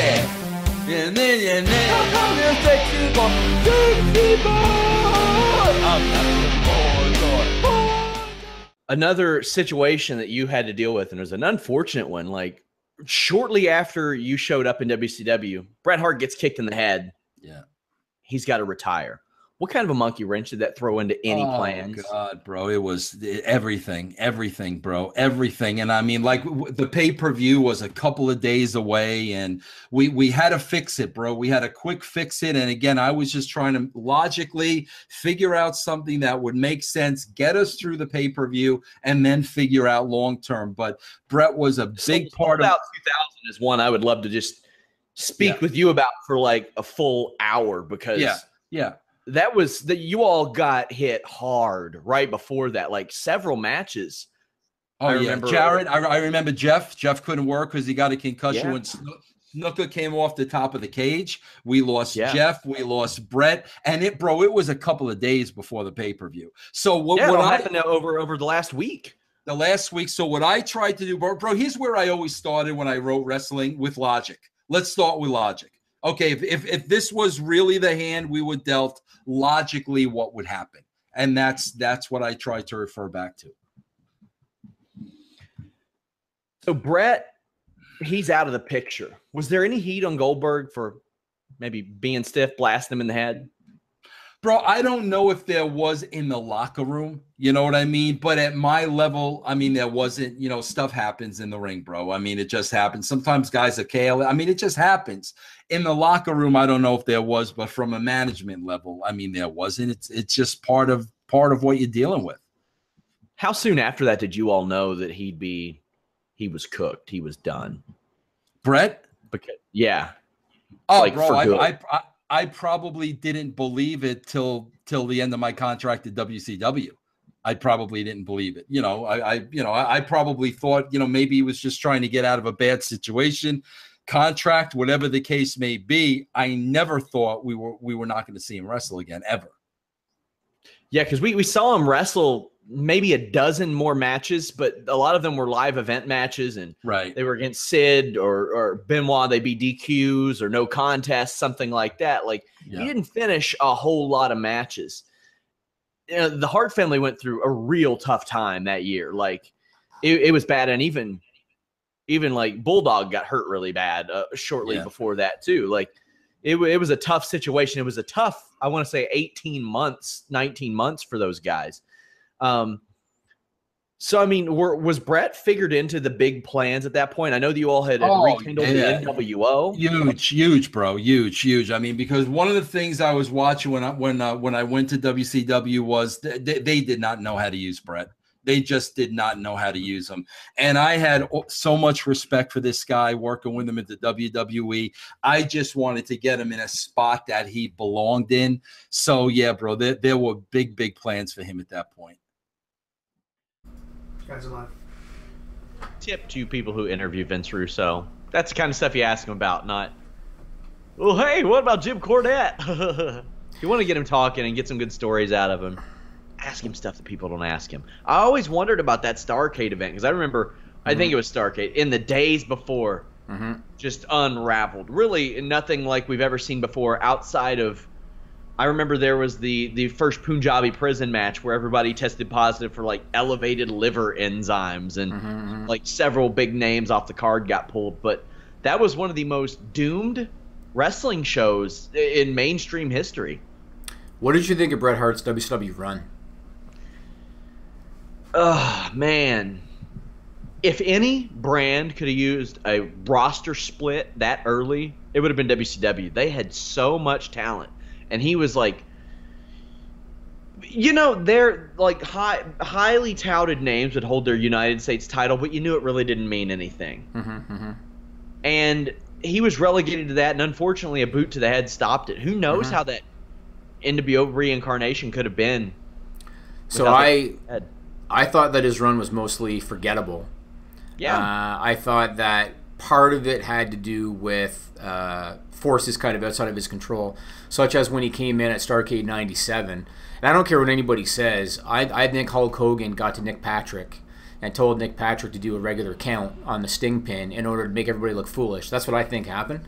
and then you know I'm sexy boy, I'm not the boy. Another situation that you had to deal with, and it was an unfortunate one, like shortly after you showed up in WCW, Bret Hart gets kicked in the head. Yeah. He's got to retire. What kind of a monkey wrench did that throw into any plans? Oh, God, bro. It was everything, bro, everything. And I mean, like, the pay-per-view was a couple of days away, and we had to fix it, bro. We had to quick fix it. And again, I was just trying to logically figure out something that would make sense, get us through the pay-per-view, and then figure out long-term. But Bret was a big part of 2000 is one I would love to just speak with you about for like a full hour, because that was that you all got hit hard right before that, like several matches. Oh, I remember Jared. I remember Jeff. Jeff couldn't work because he got a concussion when Snooker came off the top of the cage. We lost Jeff. We lost Bret, and it was a couple of days before the pay-per-view. So what happened over the last week? The last week. So what I tried to do, bro, here's where I always started when I wrote wrestling, with logic. Let's start with logic. Okay, if this was really the hand we were dealt, logically what would happen? And that's what I try to refer back to. So Bret, he's out of the picture. Was there any heat on Goldberg for maybe being stiff, blasting him in the head? Bro, I don't know if there was in the locker room, you know what I mean? But at my level, I mean, there wasn't, stuff happens in the ring, bro. I mean, it just happens. Sometimes guys are careless. I mean, it just happens. In the locker room, I don't know if there was, but from a management level, I mean, there wasn't. It's just part of what you're dealing with. How soon after that did you all know that he was cooked, he was done? Bret? Oh, like, bro, I probably didn't believe it till the end of my contract at WCW. I probably didn't believe it. I probably thought, maybe he was just trying to get out of a bad situation, contract, whatever the case may be. I never thought we were not going to see him wrestle again, ever. Yeah, because we saw him wrestle maybe a dozen more matches, but a lot of them were live event matches, and they were against Sid or Benoit. They'd be DQs or no contest, something like that. Like, he didn't finish a whole lot of matches. The Hart family went through a real tough time that year. Like, it was bad, and even like Bulldog got hurt really bad shortly before that too. Like, it was a tough situation. It was a tough, I want to say 18 months, 19 months for those guys. So, I mean, was Bret figured into the big plans at that point? I know that you all had rekindled the NWO. Huge, bro. Huge. I mean, because one of the things I was watching when I went to WCW was they did not know how to use Bret. They just did not know how to use him. And I had so much respect for this guy, working with him at the WWE. I just wanted to get him in a spot that he belonged in. So, yeah, bro, there were big plans for him at that point. Guys alive. Tip to people who interview Vince Russo. That's the kind of stuff you ask him about, not, well, hey, what about Jim Cornette? You want to get him talking and get some good stories out of him. Ask him stuff that people don't ask him. I always wondered about that Starrcade event, because I remember, I think it was Starrcade, in the days before, just unraveled. Really nothing like we've ever seen before outside of, I remember there was the first Punjabi prison match where everybody tested positive for like elevated liver enzymes, and like several big names off the card got pulled. But that was one of the most doomed wrestling shows in mainstream history. What did you think of Bret Hart's WCW run? Oh, man. If any brand could have used a roster split that early, it would have been WCW. They had so much talent. And he was like, they're like highly touted names would hold their United States title, but you knew it really didn't mean anything. And he was relegated to that, and unfortunately a boot to the head stopped it. Who knows how that NWO reincarnation could have been. So I thought that his run was mostly forgettable. Yeah. I thought that part of it had to do with forces kind of outside of his control, such as when he came in at Starrcade 97. And I don't care what anybody says, I think Hulk Hogan got to Nick Patrick and told Nick Patrick to do a regular count on the Sting pin in order to make everybody look foolish. That's what I think happened.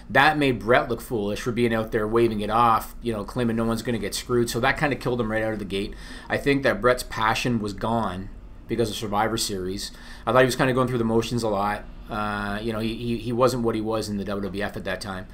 That made Bret look foolish for being out there waving it off, claiming no one's going to get screwed. So that kind of killed him right out of the gate. I think that Bret's passion was gone because of Survivor Series. I thought he was kind of going through the motions a lot. He wasn't what he was in the WWF at that time.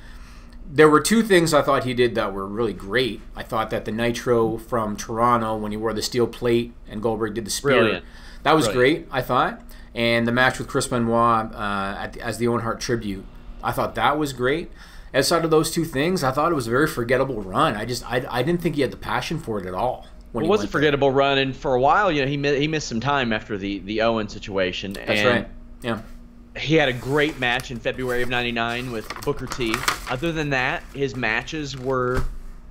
There were two things I thought he did that were really great. I thought that the Nitro from Toronto, when he wore the steel plate and Goldberg did the spear, Brilliant. That was great, I thought. And the match with Chris Benoit as the Owen Hart tribute, I thought that was great. Outside of those two things, I thought it was a very forgettable run. I didn't think he had the passion for it at all. It was a forgettable run, and for a while, he missed some time after the Owen situation. That's right. Yeah. He had a great match in February of '99 with Booker T. Other than that, his matches were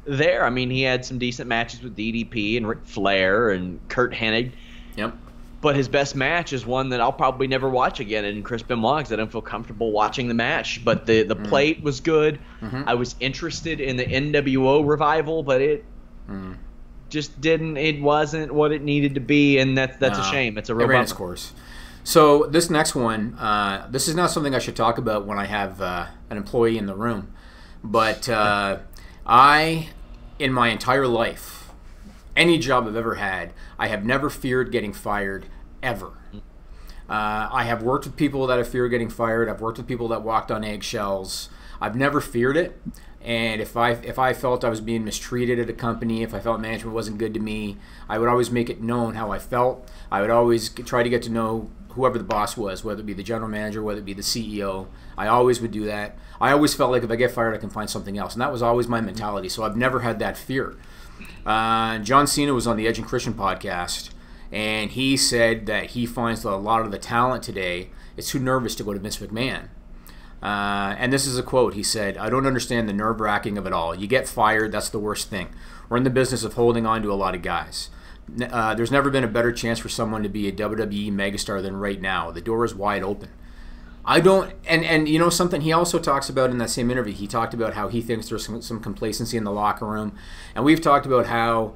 there. I mean, he had some decent matches with DDP and Ric Flair and Kurt Hennig. Yep. But his best match is one that I'll probably never watch again in Chris Benoit because I don't feel comfortable watching the match. But the plate was good. I was interested in the NWO revival, but it just didn't. It wasn't what it needed to be, and that's a shame. It's a real ran its course. So this next one, this is not something I should talk about when I have an employee in the room. But I, in my entire life, any job I've ever had, I have never feared getting fired, ever. I have worked with people that have feared getting fired. I've worked with people that walked on eggshells. I've never feared it. And if I felt I was being mistreated at a company, if I felt management wasn't good to me, I would always make it known how I felt. I would always try to get to know whoever the boss was, whether it be the general manager, whether it be the CEO. I always would do that. I always felt like if I get fired, I can find something else. And that was always my mentality. So I've never had that fear. John Cena was on the Edge and Christian podcast, and he said that he finds that a lot of the talent today is too nervous to go to Vince McMahon. And this is a quote. He said, "I don't understand the nerve-wracking of it all. You get fired, that's the worst thing. We're in the business of holding on to a lot of guys. There's never been a better chance for someone to be a WWE megastar than right now. The door is wide open." I don't, and you know something, he also talks about in that same interview, he talked about how he thinks there's some complacency in the locker room. And we've talked about how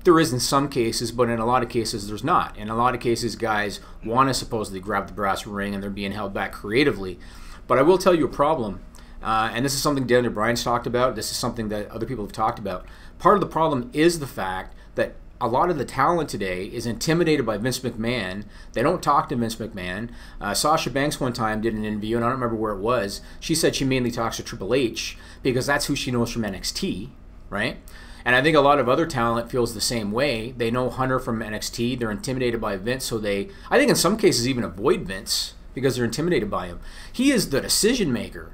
there is in some cases, but in a lot of cases there's not. In a lot of cases, guys want to supposedly grab the brass ring and they're being held back creatively. But I will tell you a problem, and this is something Daniel Bryan's talked about, this is something that other people have talked about. Part of the problem is the fact that a lot of the talent today is intimidated by Vince McMahon. They don't talk to Vince McMahon. Sasha Banks one time did an interview, and I don't remember where it was. She said she mainly talks to Triple H because that's who she knows from NXT, right? And I think a lot of other talent feels the same way. They know Hunter from NXT. They're intimidated by Vince, so I think in some cases even avoid Vince because they're intimidated by him. He is the decision maker.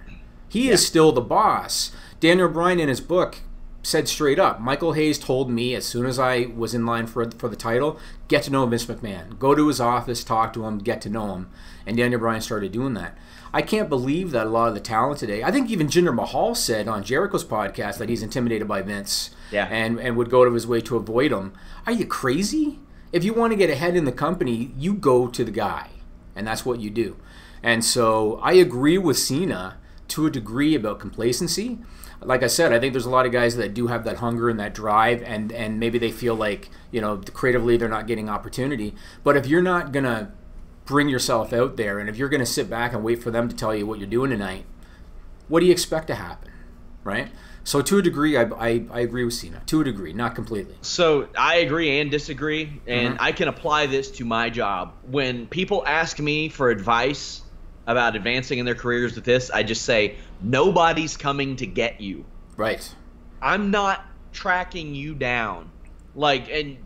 He is still the boss. Daniel Bryan in his book said straight up, Michael Hayes told me as soon as I was in line for the title, get to know Vince McMahon. Go to his office, talk to him, get to know him. And Daniel Bryan started doing that. I can't believe that a lot of the talent today, I think even Jinder Mahal said on Jericho's podcast that he's intimidated by Vince and would go to his way to avoid him. Are you crazy? If you want to get ahead in the company, you go to the guy. And that's what you do. And so I agree with Cena to a degree about complacency. Like I said, I think there's a lot of guys that do have that hunger and that drive, and maybe they feel like, creatively they're not getting opportunity. But if you're not going to bring yourself out there, and if you're going to sit back and wait for them to tell you what you're doing tonight, what do you expect to happen, right? So to a degree, I agree with Cena. To a degree, not completely. So I agree and disagree, and I can apply this to my job. When people ask me for advice about advancing in their careers with this, I just say, nobody's coming to get you. Right. I'm not tracking you down. And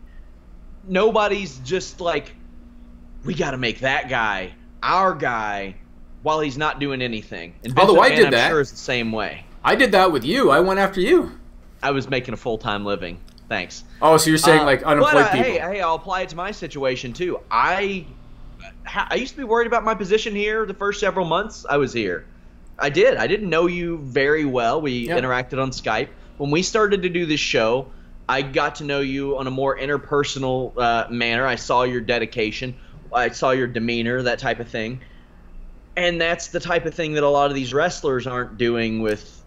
nobody's just like, we got to make that guy our guy while he's not doing anything. And Vince Although McMahon, I did that. I'm sure is the same way. I did that with you. I went after you. I was making a full-time living. Thanks. Oh, so you're saying unemployed people. Hey, I'll apply it to my situation too. I used to be worried about my position here the first several months I was here. I did. I didn't know you very well. We interacted on Skype. When we started to do this show, I got to know you on a more interpersonal manner. I saw your dedication. I saw your demeanor, that type of thing. And that's the type of thing that a lot of these wrestlers aren't doing with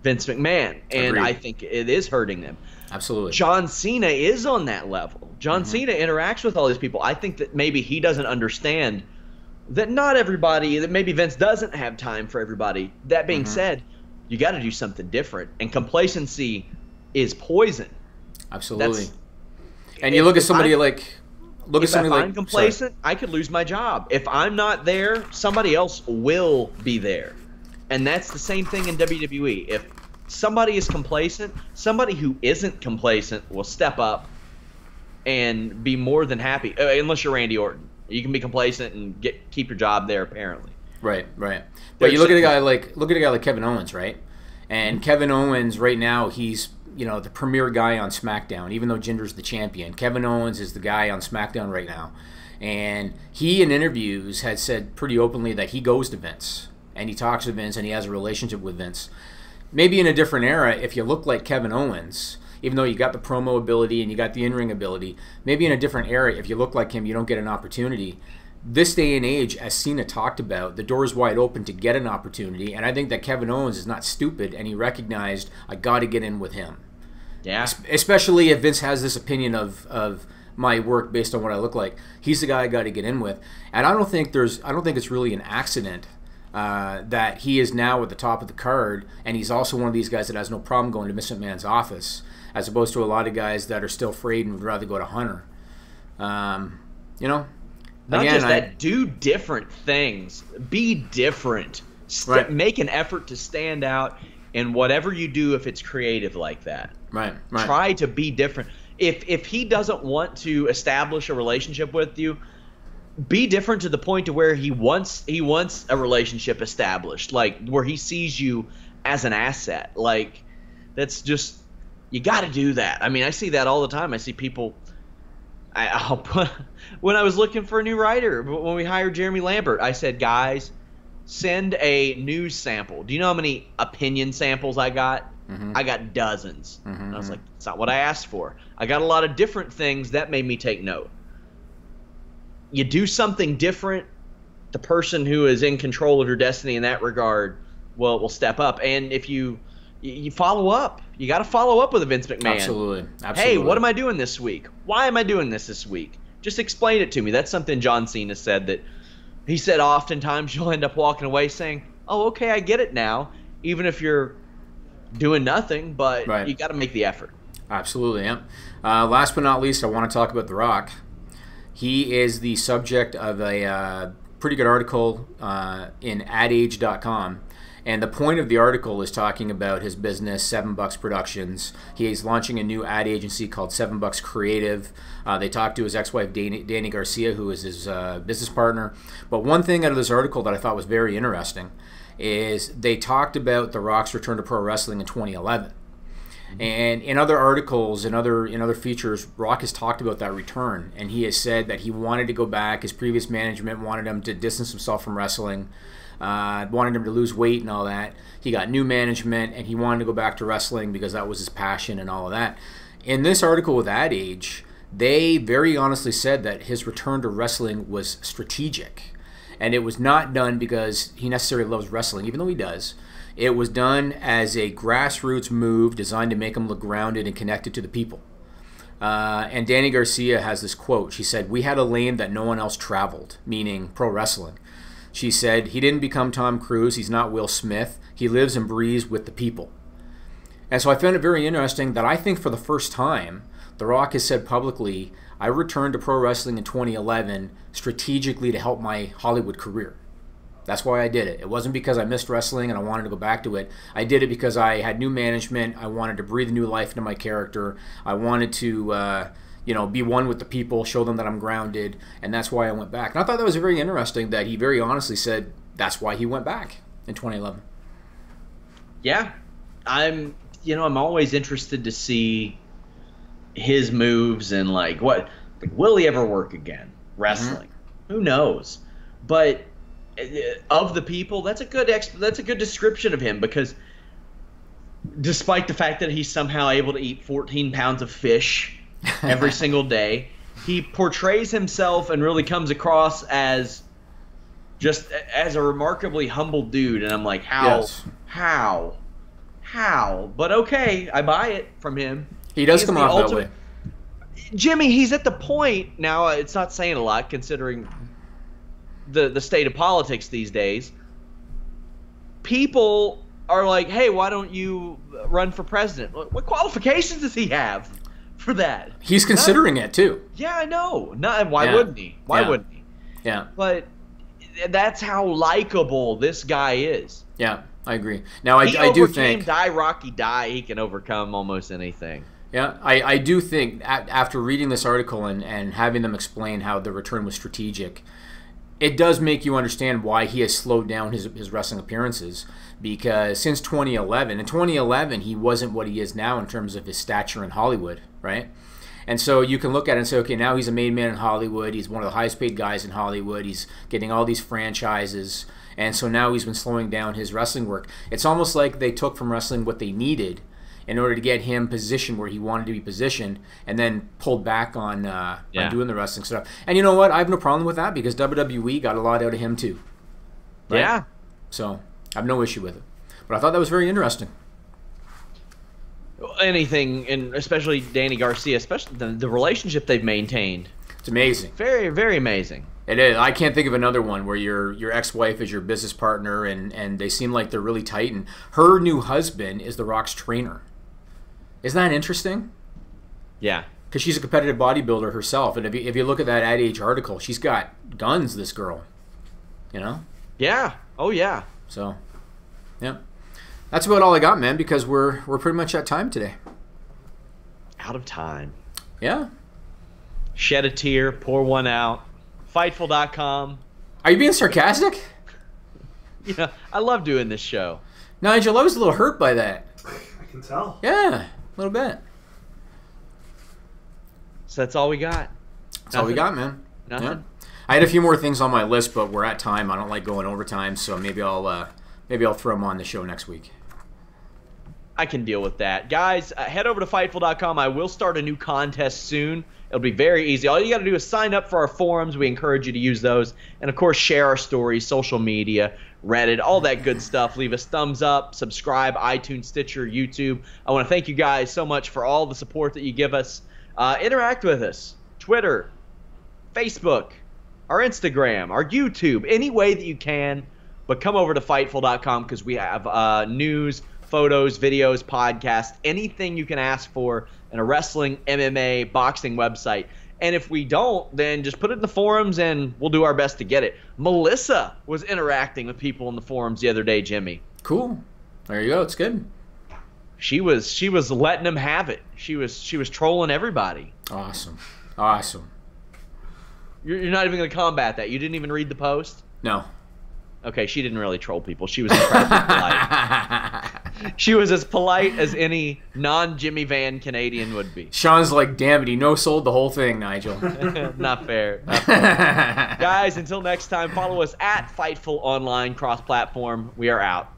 Vince McMahon. And Agreed. I think it is hurting them. Absolutely. John Cena is on that level. John Cena interacts with all these people. I think that maybe he doesn't understand that not everybody, that maybe Vince doesn't have time for everybody. That being said, you got to do something different. And complacency is poison. Absolutely. And you look at somebody like... If I'm complacent, I could lose my job. If I'm not there, somebody else will be there. And that's the same thing in WWE. If somebody is complacent, somebody who isn't complacent will step up and be more than happy. Unless you're Randy Orton. You can be complacent and keep your job there, apparently. Right. But you look at a guy like Kevin Owens, right? And Kevin Owens right now, he's the premier guy on SmackDown, even though Jinder's the champion. Kevin Owens is the guy on SmackDown right now. And he, in interviews, had said pretty openly that he goes to Vince. And he talks to Vince, and he has a relationship with Vince. Maybe in a different era, if you look like Kevin Owens, even though you got the promo ability and you got the in-ring ability, maybe in a different era, if you look like him, you don't get an opportunity. This day and age, as Cena talked about, the door is wide open to get an opportunity. And I think that Kevin Owens is not stupid, and he recognized, I got to get in with him. Yeah. Especially if Vince has this opinion of my work based on what I look like. He's the guy I got to get in with. And I don't think it's really an accident that he is now at the top of the card, and he's also one of these guys that has no problem going to Mr. McMahon's office, as opposed to a lot of guys that are still afraid and would rather go to Hunter. Not just that, do different things. Be different. Right. Make an effort to stand out in whatever you do if it's creative like that. Right. Try to be different. If he doesn't want to establish a relationship with you, be different to the point to where he wants a relationship established, like where he sees you as an asset. Like, that's just, you got to do that. I mean, I see that all the time. I see people. I'll put, when I was looking for a new writer, when we hired Jeremy Lambert, I said, guys, send a news sample. Do you know how many opinion samples I got? I got dozens. And I was like, that's not what I asked for. I got a lot of different things that made me take note. You do something different, the person who is in control of your destiny in that regard will step up. And if you follow up, you got to follow up with a Vince McMahon. Absolutely. Hey, what am I doing this week? Why am I doing this week? Just explain it to me. That's something John Cena said, that he said oftentimes you'll end up walking away saying, oh, okay, I get it now, even if you're doing nothing, but you got to make the effort. Absolutely, yeah. Last but not least, I want to talk about The Rock. He is the subject of a pretty good article in adage.com. And the point of the article is talking about his business, 7 Bucks Productions. He is launching a new ad agency called 7 Bucks Creative. They talked to his ex-wife, Danny Garcia, who is his business partner. But one thing out of this article that I thought was very interesting is they talked about The Rock's return to pro wrestling in 2011. And in other articles, in other features, Rock has talked about that return, and he has said that he wanted to go back. His previous management wanted him to distance himself from wrestling, wanted him to lose weight and all that. He got new management, and he wanted to go back to wrestling because that was his passion and all of that. In this article with Ad Age, they very honestly said that his return to wrestling was strategic, and it was not done because he necessarily loves wrestling, even though he does. It was done as a grassroots move designed to make him look grounded and connected to the people. And Danny Garcia has this quote. She said, "We had a lane that no one else traveled," meaning pro wrestling. She said, "He didn't become Tom Cruise. He's not Will Smith. He lives and breathes with the people." And so I found it very interesting that I think for the first time, The Rock has said publicly, I returned to pro wrestling in 2011 strategically to help my Hollywood career. That's why I did it. It wasn't because I missed wrestling and I wanted to go back to it. I did it because I had new management. I wanted to breathe new life into my character. I wanted to, be one with the people, show them that I'm grounded, and that's why I went back. And I thought that was very interesting that he very honestly said that's why he went back in 2011. Yeah, I'm always interested to see his moves and will he ever work again? Wrestling, who knows? But of the people, that's a good description of him, because despite the fact that he's somehow able to eat 14 pounds of fish every single day, he portrays himself and really comes across as just as a remarkably humble dude. And I'm like, how? But okay, I buy it from him. He does come off that way. Jimmy, he's at the point now, it's not saying a lot considering the state of politics these days. People are like, hey, why don't you run for president? What qualifications does he have for that? He's considering it too. Yeah, I know. Why wouldn't he? Why wouldn't he? Yeah. But that's how likable this guy is. Yeah, I agree. Now, I do think Die Rocky Die, he can overcome almost anything. Yeah, I do think after reading this article and having them explain how the return was strategic, it does make you understand why he has slowed down his wrestling appearances. Because since 2011, he wasn't what he is now in terms of his stature in Hollywood, right? And so you can look at it and say, okay, now he's a made man in Hollywood. He's one of the highest paid guys in Hollywood. He's getting all these franchises. And so now he's been slowing down his wrestling work. It's almost like they took from wrestling what they needed in order to get him positioned where he wanted to be positioned, and then pulled back on doing the wrestling stuff. And you know what? I have no problem with that, because WWE got a lot out of him too. Right? Yeah. So I have no issue with it. But I thought that was very interesting. Anything, and especially Danny Garcia, especially the relationship they've maintained. It's amazing. Very, very amazing. It is. I can't think of another one where your ex-wife is your business partner, and they seem like they're really tight. And her new husband is The Rock's trainer. Isn't that interesting? Yeah. Because she's a competitive bodybuilder herself. And if you look at that Ad Age article, she's got guns, this girl. You know? Yeah. Oh, yeah. So, yeah. That's about all I got, man, because we're pretty much at time today. Out of time. Yeah. Shed a tear, pour one out. Fightful.com. Are you being sarcastic? Yeah, I love doing this show. Nigel, I was a little hurt by that. I can tell. Yeah, a little bit. So that's all we got. That's all we got, man. Nothing. Yeah. I had a few more things on my list, but we're at time. I don't like going overtime, so maybe I'll throw them on the show next week. I can deal with that. Guys, head over to Fightful.com. I will start a new contest soon. It'll be very easy. All you got to do is sign up for our forums. We encourage you to use those. And, of course, share our stories, social media, Reddit, all that good stuff. Leave us thumbs up, subscribe, iTunes, Stitcher, YouTube. I want to thank you guys so much for all the support that you give us. Interact with us. Twitter, Facebook, our Instagram, our YouTube, any way that you can. But come over to Fightful.com because we have news, photos, videos, podcasts, anything you can ask for in a wrestling, MMA, boxing website. And if we don't, then just put it in the forums and we'll do our best to get it. Melissa was interacting with people in the forums the other day, Jimmy. Cool. There you go. It's good. She was letting them have it. She was trolling everybody. Awesome. You're not even going to combat that. You didn't even read the post? No. Okay, she didn't really troll people. She was incredibly polite. She was as polite as any non-Jimmy Van Canadian would be. Sean's like, damn it, he no-sold the whole thing, Nigel. Not fair. Guys, until next time, follow us at Fightful Online cross-platform. We are out.